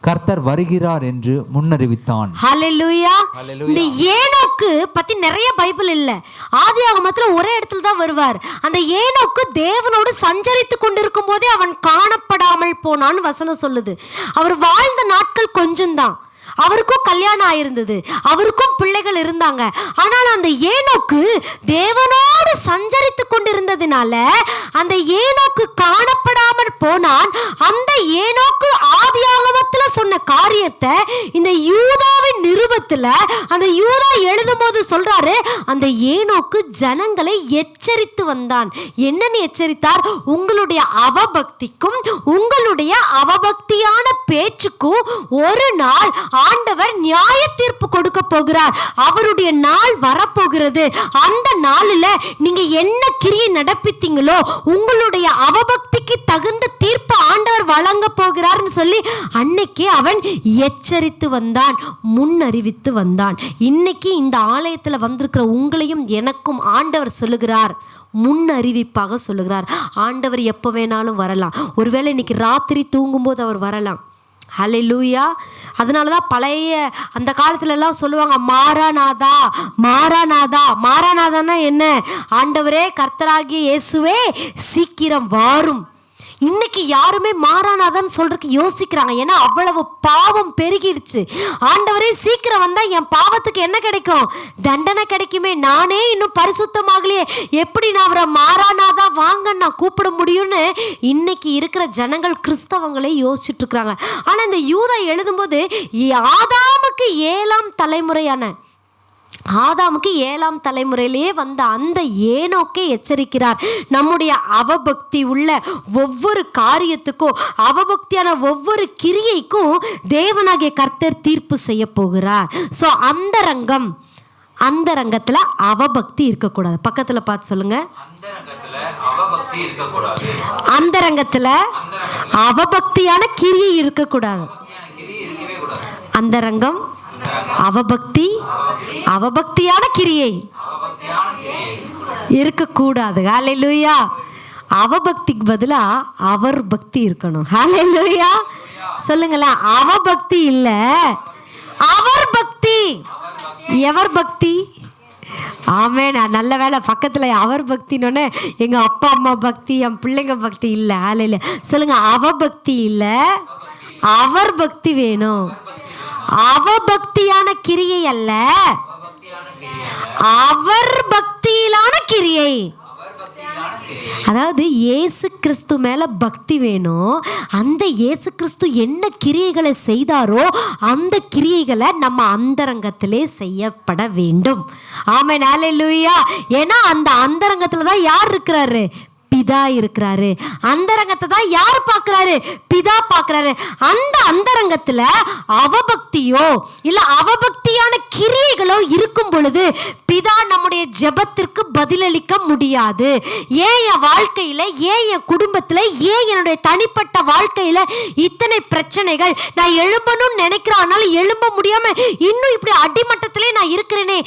கர்த்தர் வருகிறார் என்று முன்னறிவித்தான். ஹல்லேலூயா. இந்த ஏனோக்கு பத்தி நிறைய பைபிள் இல்ல. ஆதியாகமத்துல ஒரே இடத்துல தான் வருவார். அந்த ஏனோக்கு தேவனோடு சஞ்சரித்து கொண்டிருக்கும் போதே அவன் காணப்படாமல் போனான்னு வசனம் சொல்லுது. அவர் வாழ்ந்த நாட்கள் கொஞ்சம்தான். அவருக்கும் கல்யாணம் ஆயிருந்தது, அவருக்கும் பிள்ளைகள் இருந்தாங்க. ஆனால் அந்த ஏனோக்கு தேவனோடு சஞ்சரித்து கொண்டிருந்ததுனால அந்த ஏனோக்கு காணப்படாமல் போனான். அந்த ஏனோக்கு ஆதியாகமத்துல சொன்ன காரியத்தை இந்த யூதாவின் நிருபத்துல அந்த யூதா எழுதும் போது சொல்றாரு, அந்த ஏனோக்கு ஜனங்களை எச்சரித்து வந்தான். என்னன்னு எச்சரித்தார்? உங்களுடைய அவபக்திக்கும் உங்களுடைய உங்களுடைய அவபக்தியான பேச்சுக்கும் ஒரு நாள் ஆண்டவர் நியாய தீர்ப்பு கொடுக்க போகிறார். அவருடைய நாள் வரப்போகிறது. அந்த நாளில் நீங்க என்ன கிரியை நடப்பித்தீங்களோ உங்களுடைய அவபக்திக்கு தகுந்த தீர்ப்பு ஆண்டவர் வழங்க போகிறார்னு சொல்லி அன்னைக்கு அவன் எச்சரித்து வந்தான், முன்னறிவித்து வந்தான். இன்னைக்கு இந்த ஆலயத்தில் வந்திருக்கிற உங்களையும் எனக்கும் ஆண்டவர் சொல்லுகிறார், முன்னறிவிப்பாக சொல்லுகிறார். ஆண்டவர் எப்போ வேணாலும் வரலாம். ஒருவேளை இன்னைக்கு ராத்திரி தூங்கும்போது அவர் வரலாம். ஹல்லேலூயா. அதனால தான் பழைய அந்த காலத்துலலாம் சொல்லுவாங்க, மாராநாதா மாராநாதா. மாராநாதான்னா என்ன? ஆண்டவரே கர்த்தராகிய இயேசுவே சீக்கிரம் வாரும். இன்னைக்கு யாருமே மாறானாதான் சொல்றதுக்கு யோசிக்கிறாங்க. ஏன்னா அவ்வளவு பாவம் பெருகிடுச்சு. ஆண்டவரே சீக்கிரம் வந்தா என் பாவத்துக்கு என்ன கிடைக்கும்? தண்டனை கிடைக்குமே. நானே இன்னும் பரிசுத்தமாகலையே, எப்படி நான் அவரை மாறானாதான் வாங்க நான் கூப்பிட முடியும்னு இன்னைக்கு இருக்கிற ஜனங்கள் கிறிஸ்தவங்களே யோசிச்சுட்டு இருக்கிறாங்க. ஆனா இந்த யூதா எழுதும்போது ஆதாமுக்கு 7ஆம் தலைமுறையான ஆதாமுக்கு 7ஆம் தலைமுறையிலேயே வந்த அந்த ஏனோக்கே எச்சரிக்கிறார். நம்முடைய அவபக்தி உள்ள ஒவ்வொரு காரியத்துக்கும், அவபக்தியான ஒவ்வொரு கிரியைக்கும் தேவனாகிய கர்த்தர் தீர்ப்பு செய்ய போகிறார். ஸோ அந்த ரங்கத்தில் அவபக்தி இருக்கக்கூடாது. பக்கத்தில் பார்த்து சொல்லுங்க, அந்த ரங்கத்தில் அவபக்தியான கிரியை இருக்கக்கூடாது. அந்த ரங்கம் அவபக்தியான கிரியை இருக்கக்கூடாது. ஹல்லேலூயா. அவபக்திக்கு பதிலா அவர் பக்தி இருக்கணும். ஹல்லேலூயா. சொல்லுங்களேன், அவபக்தி இல்ல, அவர் பக்தி. எவர் பக்தி? ஆமென். நல்ல வேலை பக்கத்துல அவர் பக்தினோன்னு எங்க அப்பா அம்மா பக்தி, என் பிள்ளைங்க பக்தி இல்ல. ஹல்லேலூயா. சொல்லுங்க, அவபக்தி இல்ல, அவர் பக்தி வேணும். அவபக்தியான கிரியை அல்ல, அவர் பக்தியிலான கிரியை. அதாவது இயேசு கிறிஸ்து மேல பக்தி வேணும். அந்த இயேசு கிறிஸ்து என்ன கிரியைகளை செய்தாரோ அந்த கிரியைகளை நம்ம அந்தரங்கத்திலே செய்யப்பட வேண்டும். ஆமென். ஹல்லேலூயா. ஏன்னா அந்த அந்தரங்கத்துல தான் யார் இருக்கிறாரு? பிதா இருக்கிறாரு. அந்தரங்கத்தை தான் யார் பார்க்கிறாரு? பிதா பார்க்கிறாரு. அந்த அந்தரங்கத்துல அவபக்தியோ இல்ல அவபக்தியான கிரியைகளோ இருக்கும் பொழுது பிதா நம்முடைய ஜெபத்திற்கு பதிலளிக்க முடியாது. ஏன் என் வாழ்க்கையில, ஏன் என் குடும்பத்துல, ஏன் என்னுடைய தனிப்பட்ட வாழ்க்கையில இத்தனை பிரச்சனைகள்? நான் எழும்பணும்னு நினைக்கிறேன், ஆனால எழும்ப முடியாம இன்னும் இப்படி அடிமட்டத்திலே நான் இருக்கிறேனே.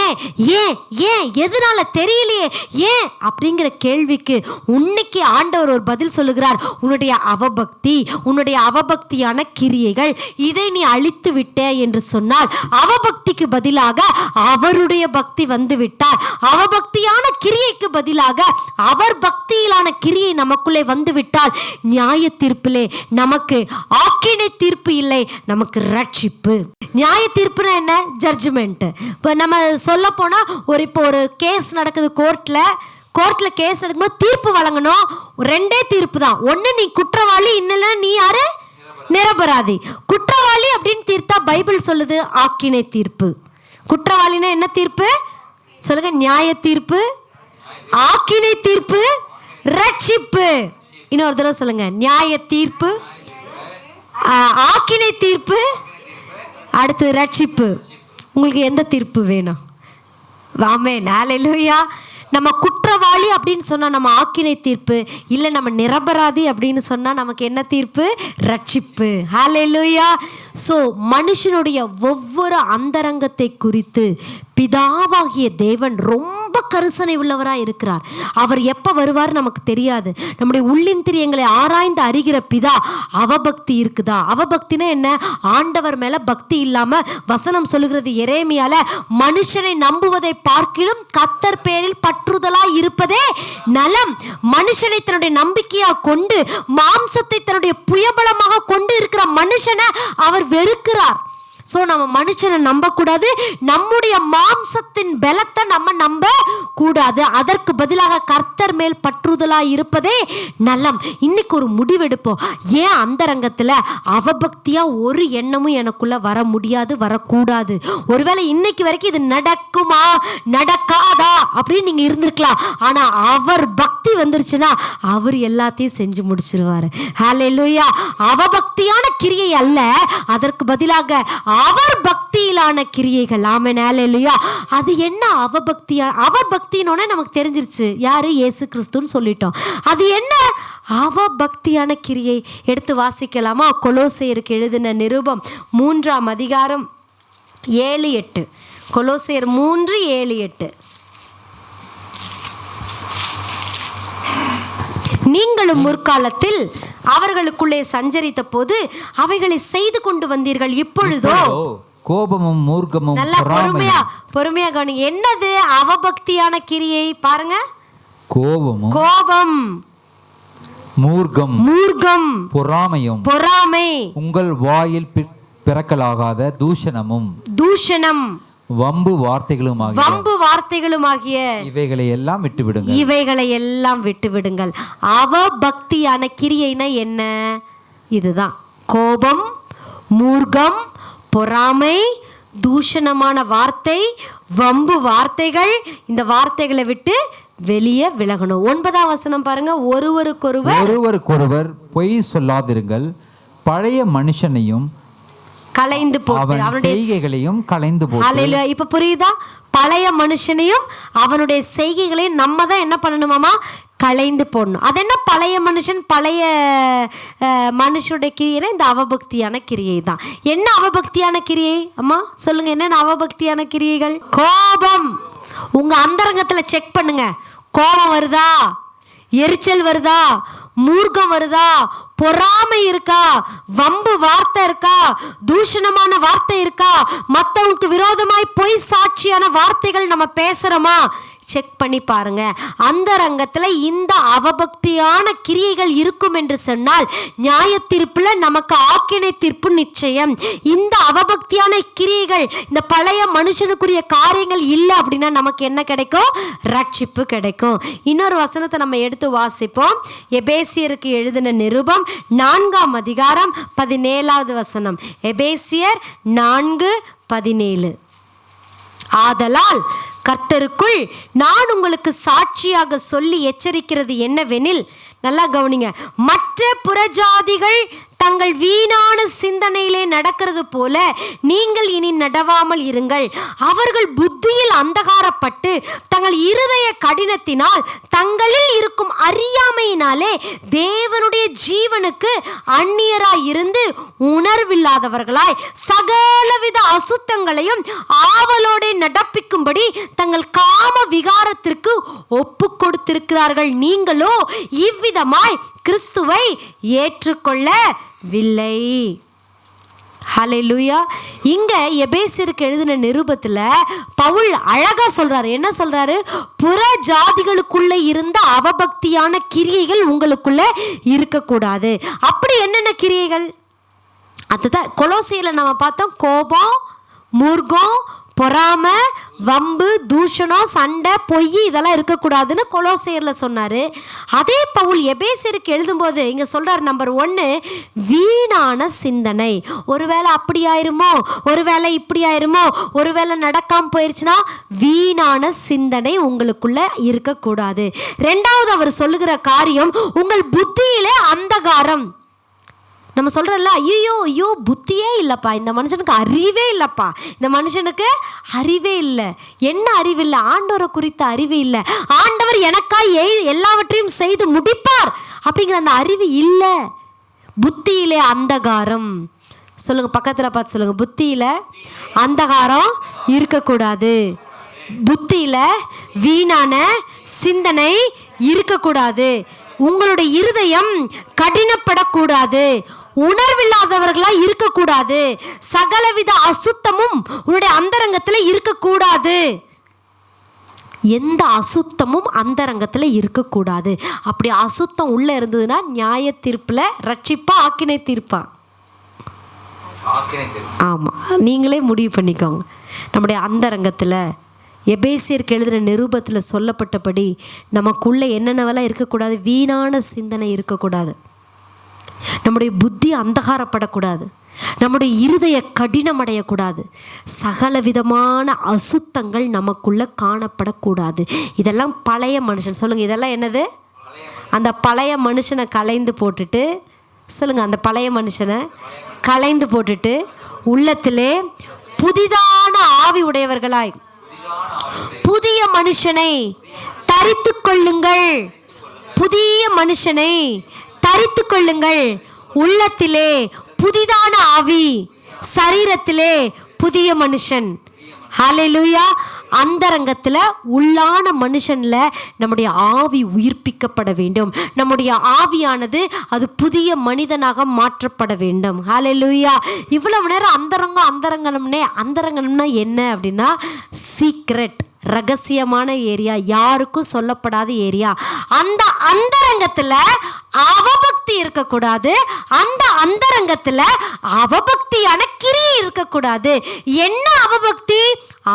ஏன் ஏன் ஏன் எதனால தெரியலையே ஏன் அப்படிங்கிற கேள்விக்கு உன்னைக்கு ஆண்டவர் ஒரு பதில் சொல்லுகிறார். உன்னுடைய அவபக்தி, உன்னுடைய அவபக்தியான கிரியைகள், இதை நீ அழித்து விட்ட என்று சொன்னால் அவபக்திக்கு பதிலாக அவருடைய பக்தி வந்து விட்டார். அவபக்தியான கிரியைக்கு பதிலாக அவர் பக்தியிலான கிரியை நமக்குள்ளே வந்து விட்டால் நியாய தீர்ப்பிலே நமக்கு ஆக்கினை தீர்ப்பு இல்லை, நமக்கு ரட்சிப்பு. நியாய தீர்ப்புனா என்ன? ஜட்ஜ்மெண்ட். இப்போ நம்ம சொல்ல போனா இப்போ ஒரு கேஸ் நடக்குது கோர்ட்ல கேஸ் நடக்கும்போது தீர்ப்பு வழங்கணும். 2 தீர்ப்பு தான். ஒன்று நீ குற்றவாளி, இன்னும் நீ யாரு? நிரபராதி. குற்றவாளி அப்படின்னு தீர்த்தா பைபிள் சொல்லுது ஆக்கினை தீர்ப்பு. குற்றவாளினா என்ன தீர்ப்பு சொல்லுங்க? நியாய தீர்ப்பு, ஆக்கினை தீர்ப்பு, ரட்சிப்பு. இன்னொரு தடவை சொல்லுங்க, நியாய தீர்ப்பு, ஆக்கினை தீர்ப்பு, அடுத்து ரட்சிப்பு. உங்களுக்கு எந்த தீர்ப்பு வேணும்? ஆமென். ஹல்லேலூயா. நம்ம குற்றவாளி அப்படின்னு சொன்னால் நம்ம ஆக்கினை தீர்ப்பு, இல்லை நம்ம நிரபராதி அப்படின்னு சொன்னால் நமக்கு என்ன தீர்ப்பு? ரட்சிப்பு. ஹல்லேலூயா. ஸோ மனுஷனுடைய ஒவ்வொரு அந்தரங்கத்தை குறித்து பிதாவாகிய தேவன் ரொம்ப கரிசனை உள்ளவராக இருக்கிறார். அவர் எப்போ வருவார் நமக்கு தெரியாது. நம்முடைய உள்ளிந்திரியங்களை ஆராய்ந்து அறிகிற பிதா அவபக்தி இருக்குதா? அவபக்தினா என்ன? ஆண்டவர் மேலே பக்தி இல்லாமல், வசனம் சொல்லுகிறது எரேமியால, மனுஷனை நம்புவதை பார்க்கிலும் கர்த்தர் பேரில் பற்றுதலாய் இருப்பதே நலம். மனுஷனை தன்னுடைய நம்பிக்கையாக கொண்டு, மாம்சத்தை தன்னுடைய புயபலமாக கொண்டு இருக்கிற மனுஷனை அவர் வெறுக்கிறார். ஸோ நம்ம மனுஷனை நம்பக்கூடாது, நம்முடைய மாம்சத்தின் பலத்தை நம்ம நம்ப கூடாது. அதற்கு பதிலாக கர்த்தர் மேல் பற்றுதலாக இருப்பதே நல்லம். இன்னைக்கு ஒரு முடிவெடுப்போம். ஏன் அந்தரங்கத்தில் அவபக்தியாக ஒரு எண்ணமும் எனக்குள்ள வர முடியாது, வரக்கூடாது. ஒருவேளை இன்னைக்கு வரைக்கும் இது நடக்குமா நடக்காதா அப்படின்னு நீங்க இருந்திருக்கலாம். ஆனா அவர் பக்தி வந்துருச்சுன்னா அவர் எல்லாத்தையும் செஞ்சு முடிச்சிருவாரு. ஹல்லேலூயா. அவபக்தியான கிரியை அல்ல, அதற்கு பதிலாக அவர் பக்தியிலான கிரியைகள். ஆமென். ஹல்லேலூயா. அது என்ன அவபக்தினோட நமக்கு தெரிஞ்சிருச்சு, யாரு? இயேசு கிறிஸ்துன்னு சொல்லிட்டோம். அது என்ன அவபக்தியான கிரியை? எடுத்து வாசிக்கலாமா? கொலோசையருக்கு எழுதின நிருபம் 3ஆம் அதிகாரம் 7-8. கொலோசையர் 3:7-8. நீங்களும் முற்காலத்தில் அவர்களுக்குள்ளே சஞ்சரித்த போது அவைகளை செய்து கொண்டு வந்தீர்கள். இப்பொழுதோ கோபமும் மூர்க்கமும். நல்லா பொறுமையா கவனிங்க. என்னது அவபக்தியான கிரியை? பாருங்க. கோபம், மூர்க்கம், பொறாமை, உங்கள் வாயில் பிறக்கலாகாத தூஷணம், வம்பு வார்த்தைகளுமாகிய இவைகளை எல்லாம் விட்டுவிடுங்கள். அவபக்தியான கிரியைனா என்ன? இதுதான் கோபம், மூர்க்கம், பொறாமை, தூஷணமான வார்த்தை, வம்பு வார்த்தைகள். இந்த வார்த்தைகளை விட்டு வெளியே விலகணும். 9ஆம் வசனம் பாருங்க. ஒருவருக்கொருவர் பொய் சொல்லாதிருங்கள், பழைய மனுஷனையும் களைந்து போட்டு அவனுடைய செய்கைகளையும் களைந்து போட்டு. இப்ப புரியுதா? பழைய மனுஷனையும் அவனுடைய செய்கைகளையும் நம்ம தான் என்ன பண்ணணுமாமா? களைந்து போடணும். அது என்ன பழைய மனுஷன்? பழைய மனுஷனுடைய கிரியைனா இந்த அவபக்தியான கிரியை தான். என்ன அவபக்தியான கிரியை அம்மா சொல்லுங்க? என்ன அவபக்தியான கிரியைகள்? கோபம். உங்க அந்தரங்கத்துல செக் பண்ணுங்க. கோபம் வருதா? எரிச்சல் வருதா? மூர்க்கம் வருதா? பொறாமை இருக்கா? வம்பு வார்த்தை இருக்கா? தூஷணமான வார்த்தை இருக்கா? மற்றவங்களுக்கு விரோதமாய் பொய் சாட்சியான வார்த்தைகள் நம்ம பேசுறோமா? செக் பண்ணி பாருங்க. அந்த ரங்கத்துல இந்த அவபக்தியான கிரியைகள் இருக்கும் என்று சொன்னால் நியாய தீர்ப்புல நமக்கு ஆக்கினை தீர்ப்பு நிச்சயம். இந்த அவபக்தியான கிரியைகள், இந்த பழைய மனுஷனுக்குரிய காரியங்கள் இல்லை அப்படின்னா நமக்கு என்ன கிடைக்கும்? ரட்சிப்பு கிடைக்கும். இன்னொரு வசனத்தை நம்ம எடுத்து வாசிப்போம். எபேசியருக்கு எழுதின நிருபம் 4ஆம் அதிகாரம் 17வது வசனம். எபேசியர் 4:17. ஆதலால் கர்த்தருக்குள் நான் உங்களுக்கு சாட்சியாக சொல்லி எச்சரிக்கிறது என்னவெனில், நல்லா கவனிங்க, மற்ற புறஜாதிகள் தங்கள் வீணான சிந்தனையிலே நடக்கிறது போல நீங்கள் இனி நடவாமல் இருங்கள். அவர்கள் புத்தியில் அந்தகாரப்பட்டு தங்கள் இருதய கடினத்தினால் தங்களில் இருக்கும் அறியாமையினாலே தேவனுடைய ஜீவனுக்கு அந்நியராய் இருந்து உணர்வில்லாதவர்களாய் சகலவித அசுத்தங்களையும் ஆவலோட நடப்பிக்கும்படி தங்கள் காம விகாரத்திற்கு ஒப்பு கொடுத்திருக்கிறார்கள். நீங்களோ இவ்விதமாய் கிறிஸ்துவை ஏற்றுக்கொள்ளவில்லை. ஹல்லேலூயா. இங்க எபேசியருக்கு எழுதின நிருபத்துல பவுல் அழகா சொல்றாரு. என்ன சொல்றாரு? புற ஜாதிகளுக்குள்ள இருந்த அவபக்தியான கிரியைகள் உங்களுக்குள்ள இருக்கக்கூடாது. அப்படி என்னென்ன கிரியைகள்? அதுதான் கொலோசியில நம்ம பார்த்தோம். கோபம், மூர்க்கம், பொறாமை, வம்பு, தூஷணம், சண்டை, பொய் இதெல்லாம் இருக்கக்கூடாதுன்னு கொலோசையர்ல சொன்னாரு. அதே பவுல் எபேசியருக்கு எழுதும்போது இங்க சொல்றாரு, நம்பர் 1, வீணான சிந்தனை. ஒருவேளை அப்படி ஆயிருமோ, ஒருவேளை இப்படி ஆயிருமோ, ஒருவேளை நடக்காம போயிருச்சுன்னா வீணான சிந்தனை உங்களுக்குள்ள இருக்கக்கூடாது. 2வது அவர் சொல்லுகிற காரியம், உங்கள் புத்தியிலே அந்தகாரம். நம்ம சொல்கிறோம்ல, ஐயோ புத்தியே இல்லைப்பா, இந்த மனுஷனுக்கு அறிவே இல்லைப்பா, இந்த மனுஷனுக்கு அறிவே இல்லை. என்ன அறிவு இல்லை? ஆண்டவரை குறித்த அறிவு இல்லை. ஆண்டவர் எனக்காய் எல்லாவற்றையும் செய்து முடிப்பார் அப்படிங்கிற அந்த அறிவு இல்லை. புத்தியிலே அந்தகாரம். சொல்லுங்க, பக்கத்தில் பார்த்து சொல்லுங்க, புத்தியில அந்தகாரம் இருக்கக்கூடாது. புத்தியில வீணான சிந்தனை இருக்கக்கூடாது. உங்களுடைய இருதயம் கடினப்படக்கூடாது. உணர்வில்லாதவர்களா இருக்கக்கூடாது. சகலவித அசுத்தமும் உன்னுடைய அந்தரங்கத்தில் இருக்கக்கூடாது. எந்த அசுத்தமும் அந்தரங்கத்தில் இருக்கக்கூடாது. அப்படி அசுத்தம் உள்ள இருந்ததுன்னா நியாய தீர்ப்புல ரட்சிப்பா, ஆக்கினை தீர்ப்பா? ஆக்கினை தெரியும். ஆமாம், நீங்களே முடிவு பண்ணிக்கோங்க. நம்முடைய அந்தரங்கத்தில் எபேசியருக்கு எழுதின நிருபத்தில் சொல்லப்பட்டபடி நமக்குள்ளே என்னென்னவெல்லாம் இருக்கக்கூடாது? வீணான சிந்தனை இருக்கக்கூடாது, நம்முடைய புத்தி அந்தகாரப்படக்கூடாது, நம்முடைய இருதய கடினமடையக்கூடாது, சகல விதமான அசுத்தங்கள் நமக்குள்ளே காணப்படக்கூடாது. இதெல்லாம் பழைய மனுஷன். சொல்லுங்கள், இதெல்லாம் என்னது? அந்த பழைய மனுஷனை களைந்து போட்டுட்டு, சொல்லுங்கள், அந்த பழைய மனுஷனை களைந்து போட்டுட்டு உள்ளத்திலே புதிதான ஆவி உடையவர்களாய் புதிய மனுஷனை தரித்து கொள்ளுங்கள். புதிய மனுஷனை தரித்து கொள்ளுங்கள். உள்ளத்திலே புதிதான ஆவி, சரீரத்திலே புதிய மனுஷன். ஹல்லேலூயா. அந்தரங்கத்தில் உள்ளான மனுஷனில் நம்முடைய ஆவி உயிர்ப்பிக்கப்பட வேண்டும். நம்முடைய ஆவியானது அது புதிய மனிதனாக மாற்றப்பட வேண்டும். ஹல்லேலூயா. இவ்வளவு நேரம் அந்தரங்கம்னா என்ன அப்படின்னா, சீக்ரெட், ரகசியமான ஏரியா, யாருக்கும் சொல்லப்படாத ஏரியா. அந்த அந்தரங்கத்தில் அவபக்தி இருக்கக்கூடாது. அந்த அந்தரங்கத்தில் அவபக்தியான கிரியை இருக்கக்கூடாது. என்ன அவபக்தி?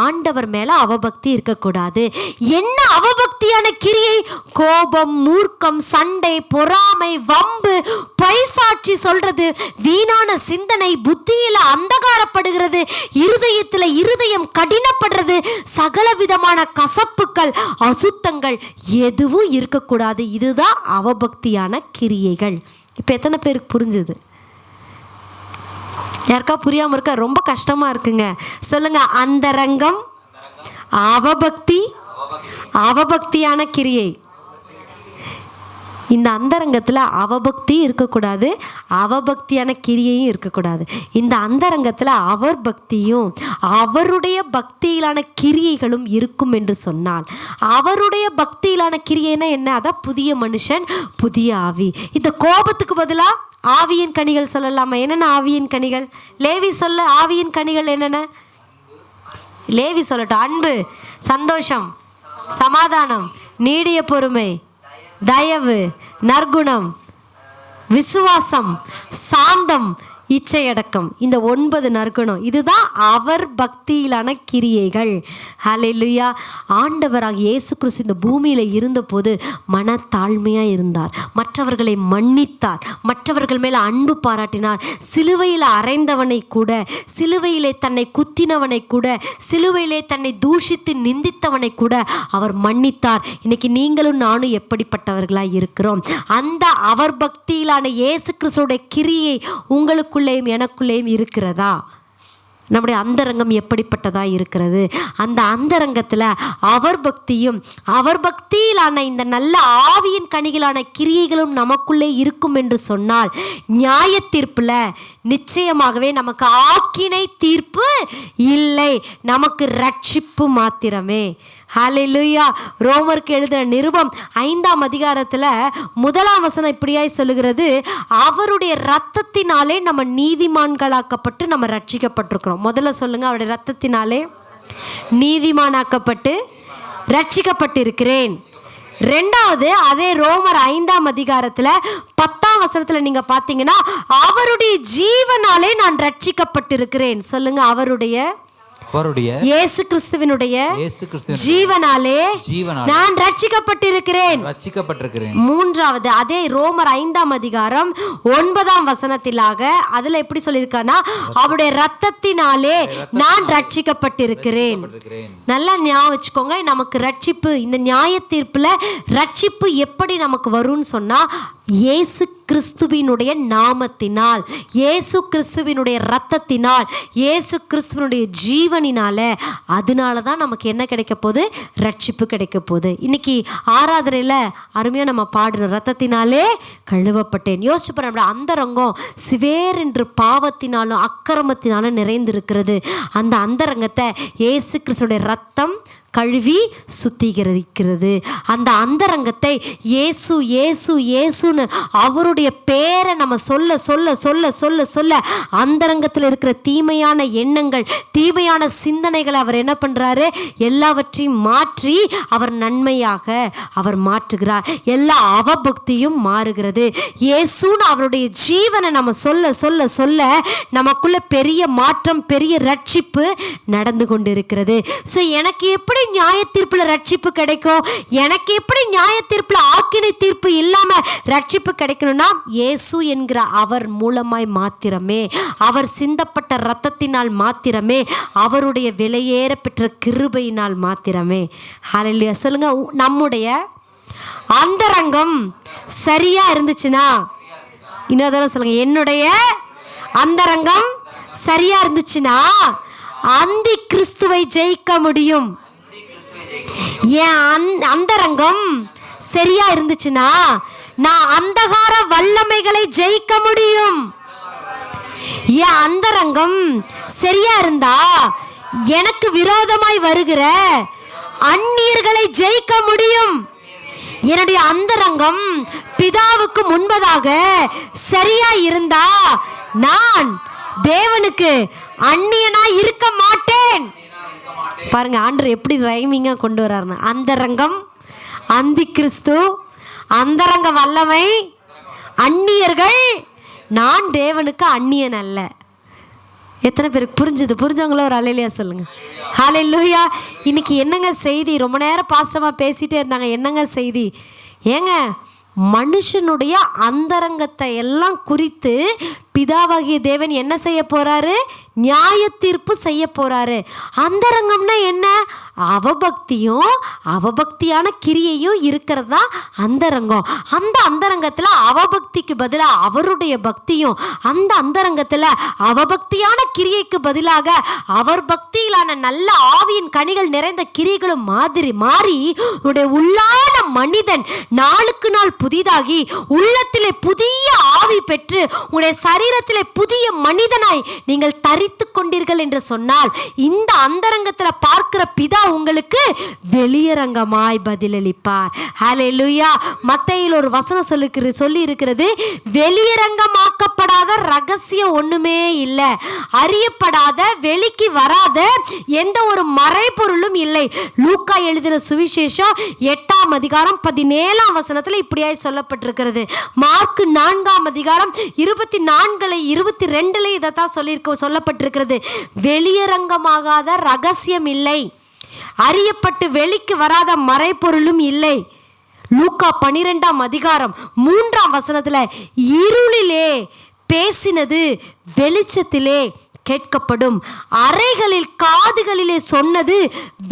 ஆண்டவர் மேல அவபக்தி இருக்கக்கூடாது. என்ன அவபக்தியான கிரியை? கோபம், மூர்க்கம், சண்டை, பொறாமை, வம்பு, பைசாட்சி சொல்றது, வீணான சிந்தனை, புத்தியில அந்தகாரப்படுகிறது, இருதயம் கடினப்படுறது, சகல விதமான கசப்புக்கள், அசுத்தங்கள் எதுவும் இருக்கக்கூடாது. இதுதான் அவபக்தியான கிரியைகள். இப்போ எத்தனை பேருக்கு புரிஞ்சுது? யாருக்கா புரியாமல் இருக்கா? ரொம்ப கஷ்டமாக இருக்குங்க. சொல்லுங்க, அந்தரங்கம், அவபக்தி, அவபக்தியான கிரியை. இந்த அந்தரங்கத்தில் அவபக்தி இருக்கக்கூடாது, அவபக்தியான கிரியையும் இருக்கக்கூடாது. இந்த அந்தரங்கத்தில் அவர் பக்தியும் அவருடைய பக்தியிலான கிரியைகளும் இருக்கும் என்று சொன்னால், அவருடைய பக்தியிலான கிரியைனா என்ன? அதான் புதிய மனுஷன், புதிய ஆவி. இந்த கோபத்துக்கு பதிலாக ஆவியின் கனிகள் சொல்லலாமா? என்னென்ன ஆவியின் கனிகள்? லேவி சொல்ல. ஆவியின் கனிகள் என்னென்ன? லேவி சொல்லட்டும். அன்பு, சந்தோஷம், சமாதானம், நீடிய பொறுமை, தயவு, நற்குணம், விசுவாசம், சாந்தம், இச்சையடக்கம். இந்த 9 நற்குணம், இதுதான் அவர் பக்தியிலான கிரியைகள். ஹல்லேலூயா. ஆண்டவராக இயேசு கிறிஸ்து இந்த பூமியில் இருந்தபோது மனத்தாழ்மையாக இருந்தார், மற்றவர்களை மன்னித்தார், மற்றவர்கள் மேலே அன்பு பாராட்டினார். சிலுவையில் அறைந்தவனை கூட, சிலுவையிலே தன்னை குத்தினவனை கூட, சிலுவையிலே தன்னை தூஷித்து நிந்தித்தவனை கூட அவர் மன்னித்தார். இன்னைக்கு நீங்களும் நானும் எப்படிப்பட்டவர்களாக இருக்கிறோம்? அந்த அவர் பக்தியிலான இயேசு கிறிஸ்துவோட கிரியை உங்களுக்கு எனக்குள்ளேயும் இருக்கிறதா? நம்முடைய அந்தரங்கம் எப்படிப்பட்டதாக இருக்கிறது? அந்த அந்தரங்கத்தில் அவர் பக்தியும் அவர் பக்தியிலான இந்த நல்ல ஆவியின் கனிகளான கிரியைகளும் நமக்குள்ளே இருக்கும் என்று சொன்னால், நியாய தீர்ப்பில் நிச்சயமாகவே நமக்கு ஆக்கினை தீர்ப்பு இல்லை, நமக்கு ரட்சிப்பு மாத்திரமே. ஹல்லேலூயா. ரோமருக்கு எழுதின நிருபம் 5ஆம் அதிகாரத்தில் 1ஆம் வசனம் இப்படியாய் சொல்லுகிறது, அவருடைய இரத்தத்தினாலே நம்ம நீதிமான்களாக்கப்பட்டு நம்ம ரட்சிக்கப்பட்டிருக்கிறோம். முதல்ல சொல்லுங்க, அவருடைய இரத்தத்தினாலே நீதிமானாக்கப்பட்டு ரட்சிக்கப்பட்டிருக்கிறேன். 2வது, அதே ரோமர் 5ஆம் அதிகாரத்தில் 10ஆம் வசனத்தில் நீங்க பார்த்தீங்கன்னா, அவருடைய ஜீவனாலே நான் ரட்சிக்கப்பட்டிருக்கிறேன். சொல்லுங்க, அவருடைய இயேசு கிறிஸ்துவினுடைய ஜீவனாலே நான் ரட்சிக்கப்பட்டிருக்கிறேன். 3வது, அதே ரோமர் 5ஆம் அதிகாரம் 9ஆம் வசனத்திலாக அதுல எப்படி சொல்லியிருக்கானா, அவருடைய இரத்தத்தினாலே நான் ரட்சிக்கப்பட்டிருக்கிறேன். நல்லா ஞாபகம் வச்சுக்கோங்க. நமக்கு ரட்சிப்பு, இந்த நியாய தீர்ப்புல ரட்சிப்பு எப்படி நமக்கு வரும்னு சொன்னா, இயேசு கிறிஸ்துவினுடைய நாமத்தினால், இயேசு கிறிஸ்துவினுடைய இரத்தத்தினால், இயேசு கிறிஸ்துவினுடைய ஜீவனினால, அதனால தான் நமக்கு என்ன கிடைக்க போகுது? ரட்சிப்பு கிடைக்க போகுது. இன்னைக்கு ஆராதனையில் அருமையாக நம்ம பாடுறோம், இரத்தத்தினாலே கழுவப்பட்டேன். யோசிச்சு பாருங்க, நம்முடைய அந்தரங்கம் சிவேரென்று பாவத்தினாலும் அக்கிரமத்தினாலும் நிறைந்திருக்கிறது. அந்த அந்தரங்கத்தை இயேசு கிறிஸ்துடைய இரத்தம் கழுவி சுத்திகரிக்கிறது. அந்த அந்தரங்கத்தை இயேசு இயேசு இயேசுன்னு அவருடைய பேரை நம்ம சொல்ல சொல்ல சொல்ல சொல்ல சொல்ல அந்தரங்கத்தில் இருக்கிற தீமையான எண்ணங்கள், தீமையான சிந்தனைகளை அவர் என்ன பண்ணுறாரு? எல்லாவற்றையும் மாற்றி அவர் நன்மையாக அவர் மாற்றுகிறார். எல்லா அவபக்தியும் மாறுகிறது. இயேசுன்னு அவருடைய ஜீவனை நம்ம சொல்ல சொல்ல சொல்ல நமக்குள்ள பெரிய மாற்றம், பெரிய ரட்சிப்பு நடந்து கொண்டு இருக்கிறது. ஸோ எனக்கு எப்படி நியாய தீர்ப்பில் ரட்சிப்பு கிடைக்கும்? எனக்கு எப்படி நியாய தீர்ப்பில் ஆக்கினை தீர்ப்பு இல்லாமல் ரட்சிப்பு கிடைக்கணும்னா இயேசு என்கிற அவர் மூலமாய் மாத்திரமே, அவர் சிந்தப்பட்ட இரத்தத்தினால் மாத்திரமே, அவருடைய விலையேற பெற்ற கிருபையினால் மாத்திரமே. ஹல்லேலூயா சொல்லுங்க. நம்முடைய அந்தரங்கம் சரியா இருந்துச்சுன்னா, இன்னொரு தடவை சொல்லுங்க, என்னுடைய அந்தரங்கம் சரியா இருந்துச்சுன்னா அந்தி கிறிஸ்துவை ஜெயிக்க முடியும். என் அந்தரங்கம் சரியா இருந்துச்சுன்னா நான் அந்தகார வல்லமைகளை ஜெயிக்க முடியும். என் அந்தரங்கம் சரியா இருந்தா எனக்கு விரோதமாய் வருகிற அந்நியர்களை ஜெயிக்க முடியும். என்னுடைய அந்தரங்கம் பிதாவுக்கு முன்பதாக சரியா இருந்தா நான் தேவனுக்கு அந்நியனா இருக்க மாட்டேன். பாருங்க ஆண்டவர் எப்படி ரைமிங்கா கொண்டு வர்றாருன்னு. அந்தரங்கம், அந்தி கிறிஸ்து, அந்தரங்க வல்லமை, அந்நியர்கள், நான் தேவனுக்கு அந்நியன் அல்ல. எத்தனை பேருக்கு புரிஞ்சுது? புரிஞ்சவங்களோ ஒரு அல்லேலூயா சொல்லுங்க. ஹல்லேலூயா. இன்னைக்கு என்னங்க செய்தி? ரொம்ப நேரம் பாஸ்டமா பேசிட்டே இருந்தாங்க. என்னங்க செய்தி? ஏங்க, மனுஷனுடைய அந்தரங்கத்தை எல்லாம் குறித்து பிதாவாகிய தேவன் என்ன செய்ய போறாரு? நியாய தீர்ப்பு செய்ய போறாரு. அந்தரங்கம்னா என்ன? அவபக்தியும் அவபக்தியான கிரியையும் இருக்கிறது தான் அந்தரங்கம். அந்த அந்தரங்கத்தில் அவபக்திக்கு பதிலாக அவருடைய பக்தியும், அந்த அந்தரங்கத்தில் அவபக்தியான கிரியைக்கு பதிலாக அவர் பக்தியிலான நல்ல ஆவியின் கனிகள் நிறைந்த கிரியைகளும் மாதிரி மாறி உடைய உள்ளான மனிதன் நாளுக்கு நாள் புதிதாகி உள்ளத்திலே புதிய ஆவி பெற்று உடைய சரீரத்திலே புதிய மனிதனாய் நீங்கள் தரித்து கொண்டீர்கள் என்று சொன்னால் இந்த அந்தரங்கத்தில் பார்க்கிற பிதா உங்களுக்கு வெளியரங்கமாய் பதிலளிப்பார். ஹல்லேலூயா. மத்தேயுல ஒரு வசனம் சொல்லி இருக்கிறது, வெளியரங்கமாக்கப்படாத ரகசியம் ஒண்ணுமே இல்லை, அறியப்படாத வெளிக்கு வராத எந்த ஒரு மறைபொருளும் இல்லை. லூக்கா எழுதின சுவிசேஷம் 8ஆம் அதிகாரம் 17ஆம் வசனத்தில் இப்படியாய் சொல்லப்பட்டிருக்கிறது. மார்க் 4ஆம் அதிகாரம் 24-22 இதைத்தான் சொல்லப்பட்டிருக்கிறது. வெளியரங்கமாகாத ரகசியம் இல்லை, அறியப்பட்டு வெளிக்கு வராத மறைபொருளும் இல்லை. லூக்கா 12ஆம் அதிகாரம் 3ஆம் வசனத்துல இருளிலே பேசினது வெளிச்சத்திலே கேட்கப்படும், அறைகளில் காதுகளிலே சொன்னது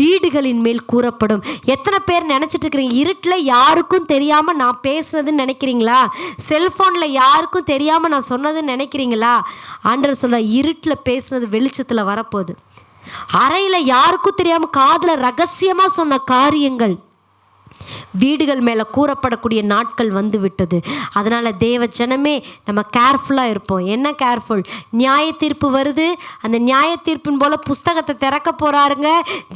வீடுகளின் மேல் கூறப்படும். எத்தனை பேர் நினைச்சிட்டு இருக்கிறீங்க இருட்டில் யாருக்கும் தெரியாம நான் பேசுனதுன்னு நினைக்கிறீங்களா? செல்போன்ல யாருக்கும் தெரியாம நான் சொன்னதுன்னு நினைக்கிறீங்களா? ஆண்டவர் சொல்ல, இருட்டில் பேசுனது வெளிச்சத்தில் வரப்போகுது. அறையில் யாருக்கும் தெரியாம காதுல ரகசியமா சொன்ன காரியங்கள் வீடுகள் மேலே கூறப்படக்கூடிய நாட்கள் வந்து விட்டது. அதனால் தேவ ஜனமே நம்ம கேர்ஃபுல்லாக இருப்போம். என்ன கேர்ஃபுல்? நியாய தீர்ப்பு வருது. அந்த நியாய தீர்ப்பின் போல் புஸ்தகத்தை திறக்க போகிறாருங்க.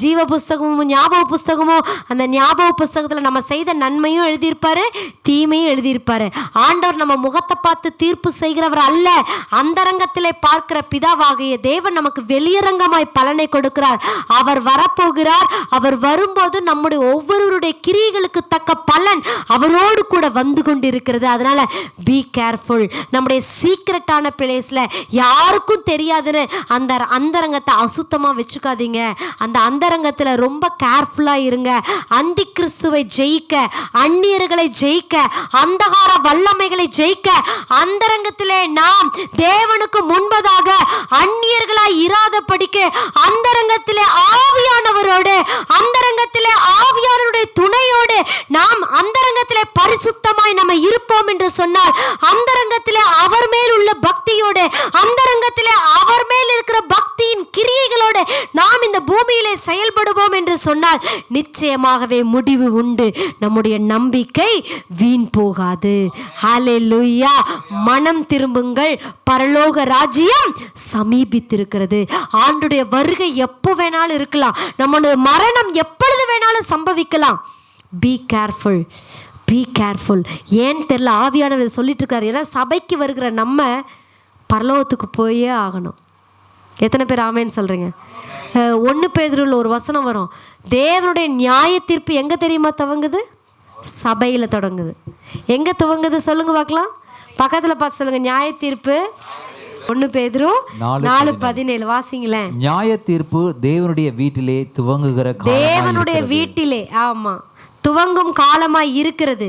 ஜீவ புஸ்தகமும் ஞாபக புஸ்தகமும். அந்த ஞாபக புஸ்தகத்தில் நம்ம செய்த நன்மையும் எழுதியிருப்பார், தீமையும் எழுதியிருப்பார். ஆண்டவர் நம்ம முகத்தை பார்த்து தீர்ப்பு செய்கிறவர் அல்ல. அந்தரங்கத்திலே பார்க்கிற பிதாவாகிய தேவன் நமக்கு வெளியரங்கமாய் பலனை கொடுக்கிறார். அவர் வரப்போகிறார். அவர் வரும்போது நம்முடைய ஒவ்வொருவருடைய கிரியைகளுக்கு தக்க பலன் அவரோடு கூட வந்து கொண்டு இருக்கிறது. அதனால பி கேர்ஃபுல். நம்முடைய சீக்ரெட்டான பிளேஸ்ல யாருக்கும் தெரியாதுன்னு அந்த அந்தரங்கத்தை அசுத்தமா வச்சுக்காதீங்க. அந்த அந்தரங்கத்துல ரொம்ப கேர்ஃபுல்லா இருங்க. அந்தி கிறிஸ்துவை ஜெயிக்க, அந்நியர்களை ஜெயிக்க, அந்தகார வல்லமைகளை ஜெயிக்க அந்தரங்கத்திலே நாம் தேவனுக்கு முன்பதாக அந்நியர்களாய் இராதபடிக்கு அந்தரங்கத்திலே ஆவியானவரோடு, அந்தரங்கத்திலே ஆவியானவருடைய துணையோடு நாம் அந்தரங்கத்திலே பரிசுத்தமாய் நம்ம இருப்போம் என்று சொன்னால், அந்தரங்கத்திலே அவர் மேல் உள்ள பக்தியோடு, அந்தரங்கத்திலே அவர் மேல் இருக்கிற பக்தியின் கிரியைகளோடு நாம் இந்த பூமியிலே செயல்படுவோம் என்று சொன்னால் நிச்சயமாகவே முடிவு உண்டு. நம்முடைய நம்பிக்கை வீண் போகாது. ஹல்லேலூயா. மனம் திரும்புங்கள், பரலோக ராஜ்யம் சமீபித்திருக்கிறது. ஆண்டுடைய வருகை எப்போ வேணாலும் இருக்கலாம். நம்முடைய மரணம் எப்பொழுது வேணாலும் சம்பவிக்கலாம். Be careful, be careful. ஏன்னு தெரியல, ஆவியானவர் சொல்லிட்டு இருக்காரு. ஏன்னா சபைக்கு வருகிற நம்ம பரலோகத்துக்கு போயே ஆகணும். எத்தனை பேர் ஆமேன்னு சொல்கிறீங்க? 1 பேதுருவில் ஒரு வசனம் வரும். தேவனுடைய நியாய தீர்ப்பு எங்கே தெரியுமா துவங்குது? சபையில் தொடங்குது. எங்கே துவங்குது சொல்லுங்க பார்க்கலாம். பக்கத்தில் பார்த்து சொல்லுங்க. நியாய தீர்ப்பு 1 பேதுரு 4:17 வாசிங்களேன். நியாய தீர்ப்பு தேவனுடைய வீட்டிலே துவங்குகிற, தேவனுடைய வீட்டிலே, ஆமா, துவங்கும் காலமாய் இருக்கிறது.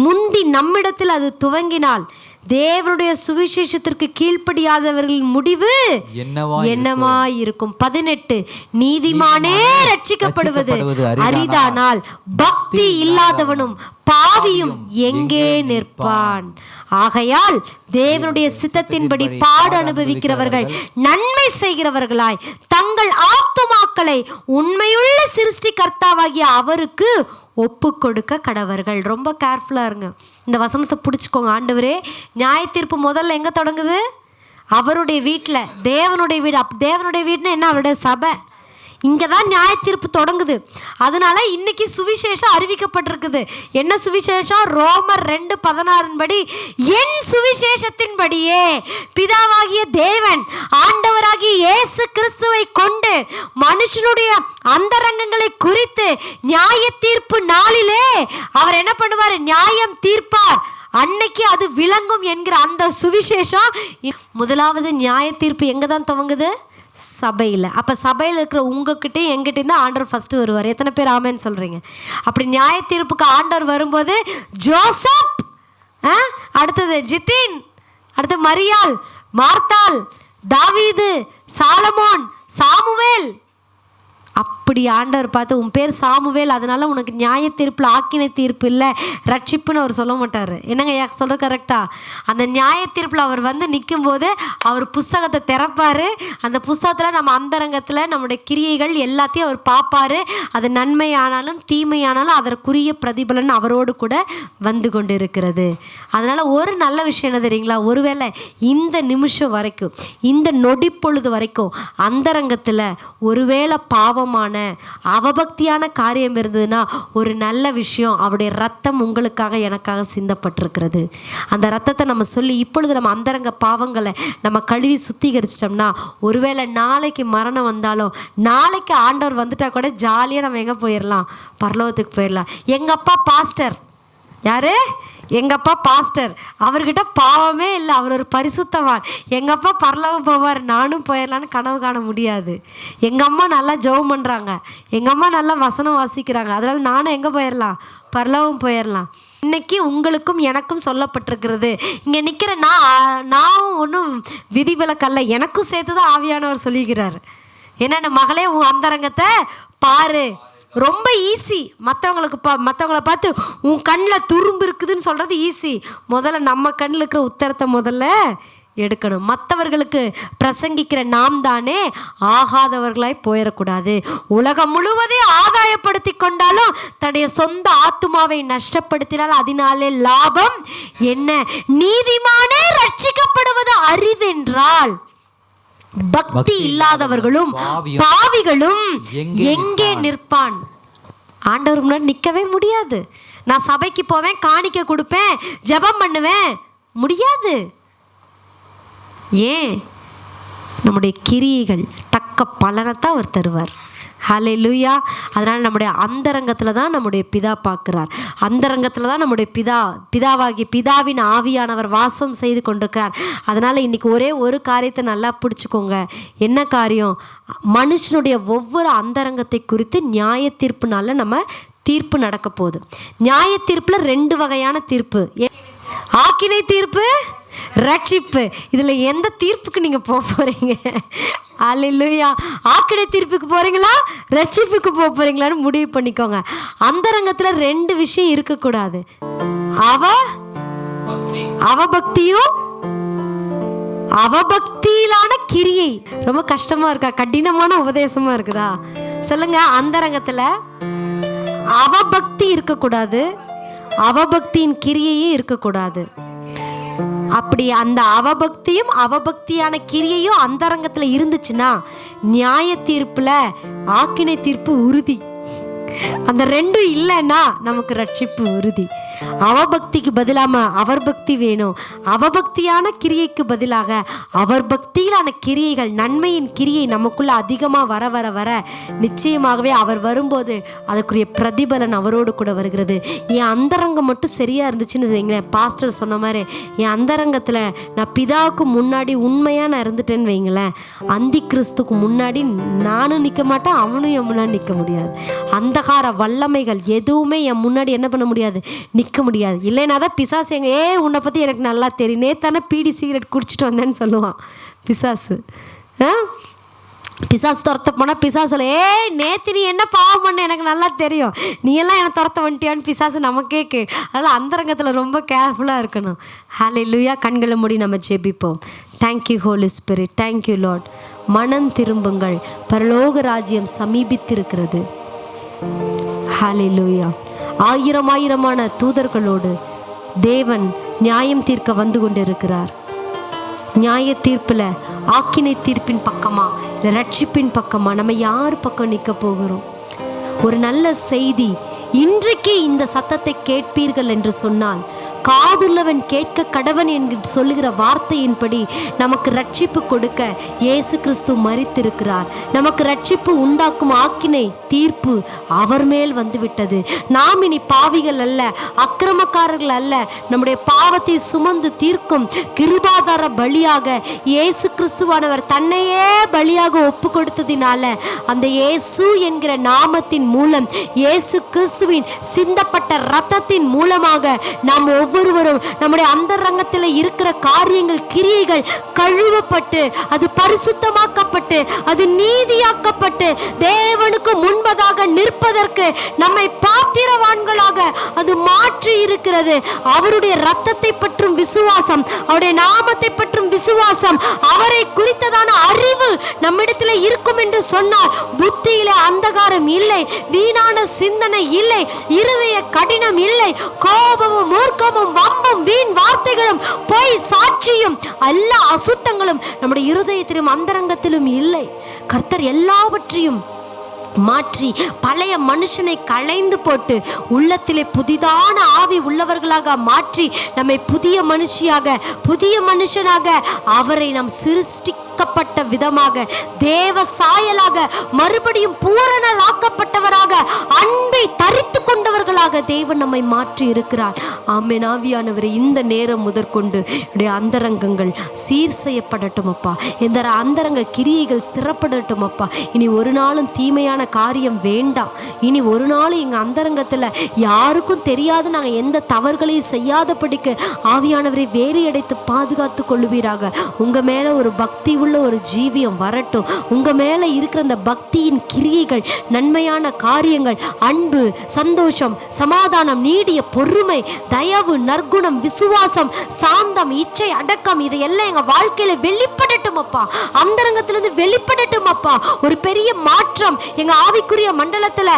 முந்தி நம்மிடத்தில் அது துவங்கினால் தேவனுடைய சுவிசேஷத்திற்கு கீழ்ப்படியாதவர்களின் முடிவு என்னமாய் இருக்கும். 18 நீதிமானே ரட்சிக்கப்படுவது அரிதானால் பக்தி இல்லாதவனும் பாவியும் எங்கே நிற்பான்? ஆகையால் தேவனுடைய சித்தத்தின்படி பாடு அனுபவிக்கிறவர்கள் நன்மை செய்கிறவர்களாய் தங்கள் ஆத்துமாக்களை உண்மையுள்ள சிருஷ்டி கர்த்தாவாகிய அவருக்கு ஒப்பு கொடுக்க கடவர்கள். ரொம்ப கேர்ஃபுல்லாக இருங்க. இந்த வசனத்தை பிடிச்சிக்கோங்க. ஆண்டவரே, நியாய தீர்ப்பு முதல்ல எங்கே தொடங்குது? அவருடைய வீட்டில். தேவனுடைய வீடு. தேவனுடைய வீடுன்னு என்ன? அவருடைய சபை. இங்கே தான் நியாய தீர்ப்பு தொடங்குது. அதனால இன்னைக்கு சுவிசேஷம் அறிவிக்கப்பட்டிருக்குது. என்ன சுவிசேஷம்? ரோமர் 2:16 படி, என் சுவிசேஷத்தின்படியே பிதாவாகிய தேவன் ஆண்டவராகிய இயேசு கிறிஸ்துவை கொண்டு மனுஷனுடைய அந்தரங்கங்களை குறித்து நியாய தீர்ப்பு நாளிலே அவர் என்ன பண்ணுவார்? நியாயம் தீர்ப்பார். அன்னைக்கு அது விளங்கும் என்கிற அந்த சுவிசேஷம். முதலாவது நியாய தீர்ப்பு எங்கே தான் துவங்குது? சபையில். அப்போ சபையில் இருக்கிற உங்ககிட்டையும் எங்கிட்டையும் தான் ஆண்டவர் ஃபஸ்ட்டு வருவார். எத்தனை பேர் ஆமேன்னு சொல்கிறீங்க? அப்படி நியாய தீர்ப்புக்கு ஆண்டவர் வரும்போது ஜோசப், அடுத்தது ஜித்தின், அடுத்து மரியாள், மார்த்தாள், தாவீது, சாலமோன், சாமுவேல். அப்படி ஆண்டவர் பார்த்து, உன் பேர் சாமுவேல், அதனால உனக்கு நியாய தீர்ப்பில் ஆக்கினை தீர்ப்பு இல்லை, ரட்சிப்புன்னு அவர் சொல்ல மாட்டார். என்னங்க சொல்கிற கரெக்டா? அந்த நியாய தீர்ப்பில் அவர் வந்து நிற்கும் போது அவர் புஸ்தகத்தை திறப்பார். அந்த புஸ்தகத்தில் நம்ம அந்தரங்கத்தில் நம்முடைய கிரியைகள் எல்லாத்தையும் அவர் பார்ப்பார். அது நன்மையானாலும் தீமையானாலும் அதற்குரிய பிரதிபலன் அவரோடு கூட வந்து கொண்டு இருக்கிறது. அதனால் ஒரு நல்ல விஷயம் என்ன தெரியுங்களா? ஒருவேளை இந்த நிமிஷம் வரைக்கும், இந்த நொடி பொழுது வரைக்கும் அந்தரங்கத்தில் ஒருவேளை பாவமான அவபக்தியான காரியம் இருந்ததுன்னா, ஒரு நல்ல விஷயம், அவருடைய ரத்தம் உங்களுக்காக எனக்காக சிந்தப்பட்டிருக்கிறது. அந்த ரத்தத்தை நம்ம சொல்லி இப்பொழுது நம்ம அந்தரங்க பாவங்களை நம்ம கழுவி சுத்திகரிச்சிட்டோம்னா, ஒருவேளை நாளைக்கு மரணம் வந்தாலும், நாளைக்கு ஆண்டவர் வந்துட்டா கூட ஜாலியாக நம்ம எங்கே போயிடலாம்? பரலோகத்துக்கு போயிடலாம். எங்கள் அப்பா பாஸ்டர். யாரு? எங்கள் அப்பா பாஸ்டர். அவர்கிட்ட பாவமே இல்லை, அவர் ஒரு பரிசுத்தவான். எங்கள் அப்பா பரலோகம் போவார், நானும் போயிடலான்னு கனவு காண முடியாது. எங்கள் அம்மா நல்லா ஜெபம் பண்ணுறாங்க, எங்கள் அம்மா நல்லா வசனம் வாசிக்கிறாங்க, அதனால் நானும் எங்கே போயிடலாம்? பரலோகம் போயிடலாம். இன்னைக்கு உங்களுக்கும் எனக்கும் சொல்லப்பட்டிருக்கிறது. இங்கே நிற்கிற நான் ஒன்றும் விதிவிலக்கல்ல, எனக்கும் சேர்த்து தான் ஆவியானவர் சொல்லிக்கிறார். என்னென்ன மகளே, உன் அந்தரங்கத்தை பாரு. ரொம்ப ஈஸி. மற்றவங்கள பார்த்து உன் கண்ணில் துரும்பு இருக்குதுன்னு சொல்கிறது ஈஸி. முதல்ல நம்ம கண்ணில் இருக்கிற உத்தரத்தை முதல்ல எடுக்கணும். மற்றவர்களுக்கு பிரசங்கிக்கிற நாம் தானே ஆகாதவர்களாய் போயிடக்கூடாது. உலகம் முழுவதையும் ஆதாயப்படுத்தி கொண்டாலும் தன்னுடைய சொந்த ஆத்துமாவை நஷ்டப்படுத்தினால் அதனாலே லாபம் என்ன? நீதிமானே ரட்சிக்கப்படுவது அரிதென்றால் பக்தி இல்லாதவர்களும் பாவிகளும் எங்கே நிற்பான்? ஆண்டவர் முன்னாடி நிற்கவே முடியாது. நான் சபைக்கு போவேன், காணிக்கை கொடுப்பேன், ஜெபம் பண்ணுவேன், முடியாது. ஏன்? நம்முடைய கிரியைகள் தக்க பலனைத்தான் அவர் தருவார். ஹல்லேலூயா. அதனால் நம்முடைய அந்தரங்கத்தில் தான் நம்முடைய பிதா பார்க்குறார். அந்தரங்கத்தில் தான் நம்முடைய பிதாவாகிய பிதாவின் ஆவியானவர் வாசம் செய்து கொண்டிருக்கிறார். அதனால் இன்றைக்கி ஒரே ஒரு காரியத்தை நல்லா பிடிச்சிக்கோங்க. என்ன காரியம்? மனுஷனுடைய ஒவ்வொரு அந்தரங்கத்தை குறித்து நியாய தீர்ப்புனால நம்ம தீர்ப்பு நடக்க போகுது. நியாய தீர்ப்பில் 2 வகையான தீர்ப்பு. ஆக்கினை தீர்ப்பு, ரட்சிப்பு. இதில் எந்த தீர்ப்புக்கு நீங்கள் போக போகிறீங்க? அல்லேலூயா. ஆக்கினை தீர்ப்புக்கு போகிறீங்களா, ரட்சிப்புக்கு போக போகிறீங்களான்னு முடிவு பண்ணிக்கோங்க. அந்தரங்கத்தில் 2 விஷயம் இருக்கக்கூடாது. அவபக்தியும் அவபக்தியிலான கிரியை. ரொம்ப கஷ்டமா இருக்கா? கடினமான உபதேசமா இருக்குதா? சொல்லுங்க. அந்தரங்கத்துல அவபக்தி இருக்கக்கூடாது, அவபக்தியின் கிரியையும் இருக்கக்கூடாது. அப்படி அந்த அவபக்தியும் அவபக்தியான கிரியையும் அந்தரங்கத்துல இருந்துச்சுன்னா நியாய தீர்ப்புல ஆக்கினை தீர்ப்பு உறுதி. அந்த ரெண்டும் இல்லைன்னா நமக்கு ரட்சிப்பு உறுதி. அவபக்திக்கு பதிலாக அவர் பக்தி வேணும். அவபக்தியான கிரியைக்கு பதிலாக அவர் பக்தியிலான கிரியைகள், நன்மையின் கிரியை நமக்குள்ள அதிகமாக வர வர வர நிச்சயமாகவே அவர் வரும்போது அதுக்குரிய பிரதிபலன் அவரோடு கூட வருகிறது. என் அந்தரங்கம் மட்டும் சரியாக இருந்துச்சுன்னு வைங்களேன், பாஸ்டர் சொன்ன மாதிரி என் அந்தரங்கத்தில் நான் பிதாவுக்கு முன்னாடி உண்மையாக நான் இருந்துட்டேன்னு வைங்களேன், அந்தி கிறிஸ்துக்கு முன்னாடி நானும் நிற்க மாட்டேன், அவனும் என் முன்னாடி நிற்க முடியாது. அந்தகார வல்லமைகள் எதுவுமே என் முன்னாடி என்ன பண்ண முடியாது, நிற்க முடியாது. இல்லைன்னா தான் பிசாசு உன்னை பற்றி எனக்கு நல்லா தெரியும், நேத்தானே பீடி சிகரெட் குடிச்சிட்டு வந்தேன்னு சொல்லுவான் பிசாசு. பிசாசு துரத்த போனால் பிசாசுல நேற்று நீ என்ன பாவம் பண்ண எனக்கு நல்லா தெரியும், நீ எல்லாம் என்னை துரத்த வந்துட்டியான்னு பிசாசு நமக்கே அதனால் அந்தரங்கத்தில் ரொம்ப கேர்ஃபுல்லாக இருக்கணும். ஹல்லேலூயா. கண்களை மூடி நம்ம ஜெபிப்போம். Thank you Holy Spirit, thank you Lord. மனம் திரும்புங்கள், பரலோக ராஜ்யம் சமீபித்திருக்கிறது. ஹல்லேலூயா. ஆயிரமான தூதர்களோடு தேவன் நியாயம் தீர்க்க வந்து கொண்டிருக்கிறார். நியாய தீர்ப்பில் ஆக்கினை தீர்ப்பின் பக்கமா இல்லை ரட்சிப்பின் பக்கமா நம்ம யார் பக்கம் நிற்க போகிறோம்? ஒரு நல்ல செய்தி, இன்றைக்கு இந்த சத்தத்தை கேட்பீர்கள் என்று சொன்னால் காதுள்ளவன் கேட்க கடவன் என்று சொல்லுகிற வார்த்தையின்படி நமக்கு ரட்சிப்பு கொடுக்க இயேசு கிறிஸ்து மரித்திருக்கிறார். நமக்கு ரட்சிப்பு உண்டாக்கும் ஆக்கினை தீர்ப்பு அவர் மேல் வந்துவிட்டது. நாம் இனி பாவிகள் அல்ல, அக்கிரமக்காரர்கள் அல்ல. நம்முடைய பாவத்தை சுமந்து தீர்க்கும் கிருபாதார பலியாக இயேசு கிறிஸ்துவானவர் தன்னையே பலியாக ஒப்பு கொடுத்ததினால அந்த இயேசு என்கிற நாமத்தின் மூலம், இயேசு கிறிஸ்துவின் சிந்தப்பட்ட இரத்தத்தின் மூலமாக நாம் ஒவ்வொருவரும் நம்முடைய அந்தரங்கத்தில் இருக்கிற காரியங்கள், கிரியைகள் கழுவப்பட்டு அது பரிசுத்தமாக்கப்பட்டு அது நீதியாக்கப்பட்டு தேவனுக்கு முன்பதாக நிற்பதற்கு நம்மை பாத்திரவான்களாக அது மாற்றி இருக்கிறது. அவருடைய இரத்தத்தை பற்றும் விசுவாசம், அவருடைய நாமத்தை பற்றும் விசுவாசம், அவரை குறித்ததான அறிவு நம்மிடத்தில் இருக்கும் என்று சொன்னால் புத்தியில அந்தகாரம் இல்லை, வீணான சிந்தனை இல்லை, இருதய கடினம் இல்லை, கோபமும் மூர்க்கமும் வம்பும் வீண் வார்த்தைகளும் பொய் சாட்சியும் எல்லா அசுத்தங்களும் நம்முடைய இருதயத்திலும் அந்தரங்கத்திலும் இல்லை. கர்த்தர் எல்லாவற்றையும் மாற்றி பழைய மனுஷனை களைந்து போட்டு உள்ளத்திலே புதிதான ஆவி உள்ளவர்களாக மாற்றி நம்மை புதிய மனுஷனாக அவரை நாம் சிருஷ்டிக்கப்பட்ட விதமாக தேவ சாயலாக மறுபடியும் பூரணராக்கப்பட்டவராக அன்பை தரித்து கொண்டவர்களாக தேவன் நம்மை மாற்றி இருக்கிறார். ஆமென். ஆவியானவரே, இந்த நேரம் முதற்கொண்டு என்னுடைய அந்தரங்கங்கள் சீர் செய்யப்படட்டும் அப்பா. இந்த அந்தரங்க கிரியைகள் ஸ்திரப்படட்டும் அப்பா. இனி ஒரு நாளும் தீமையான காரியம் வேண்டாம். இனி ஒரு நாளும் எங்கள் அந்தரங்கத்தில் யாருக்கும் தெரியாது நாங்கள் எந்த தவறுகளையும் செய்யாதபடிக்கு ஆவியானவரை வேலி அடைத்து பாதுகாத்து கொள்ளுவீராக. உங்கள் மேலே ஒரு பக்தி உள்ள ஒரு ஜீவியம் வரட்டும். உங்கள் மேலே இருக்கிற அந்த பக்தியின் கிரியைகள், நன்மையான காரியங்கள், அன்பு, சந்தோஷம், சமாதானம், நீடிய பொறுமை, தயவு, நற்குணம், விசுவாசம், சாந்தம், இச்சை, அடக்கம், இதையெல்லாம் எங்கள் வாழ்க்கையில் வெளிப்படட்டும் அப்பா. அந்தரங்கத்திலிருந்து வெளிப்படட்டும் அப்பா. ஒரு பெரிய மாற்றம் எங்கள் ஆவிக்குரிய மண்டலத்தில்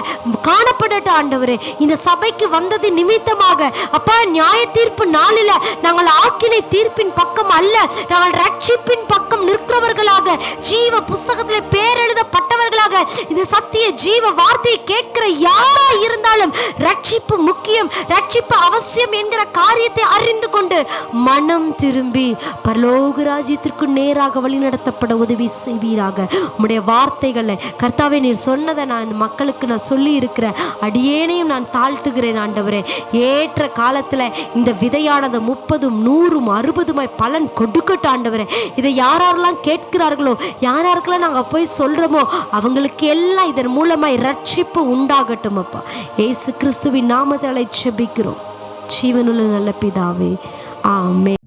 காணப்படட்டும் ஆண்டவரே. இந்த சபைக்கு வந்தது நிமித்தமாக அப்பா, நியாய தீர்ப்பு நாளில் நாங்கள் ஆக்கினை தீர்ப்பின் பக்கம் அல்ல, நாங்கள் ரட்சிப்பின் பக்கம் நிற்கிறவர்களாக, ஜீவ புஸ்தகத்தில் பேர் எழுதப்பட்டவர்களாக, இந்த சத்திய ஜீவ வார்த்தையை கேட்கிற யாரா இருந்தாலும் ரட்சிப்பு முக்கியம், ரட்சிப்பு அவசியம் என்கிற காரியத்தை அறிந்து கொண்டு மனம் திரும்பி பரலோக ராஜ்யத்திற்கு நேராக வழி நடத்தப்பட உதவி செய்வீராக. உம்முடைய வார்த்தைகளை கர்த்தாவே நீர் சொன்னதை நான் இந்த மக்களுக்கு நான் சொல்லி இருக்கிறேன். அடியேனையும் நான் தாழ்த்துகிறேன் ஆண்டவரே. ஏற்ற காலத்தில் இந்த விதையானது 30, 100, 60 பலன் கொடுக்கட்டும் ஆண்டவரே. இதை யாரெல்லாம் கேட்கிறார்களோ, யாருக்கெல்லாம் நாங்கள் போய் சொல்கிறோமோ அவங்களுக்கு எல்லாம் இதன் மூலமாய் ரட்சிப்பு உண்டாகட்டும் அப்பா. இயேசு கிறிஸ்துவின் நாமத்தை ஜெபிக்கிறோம் ஜீவனுள்ள நல்ல பிதாவே, ஆமென்.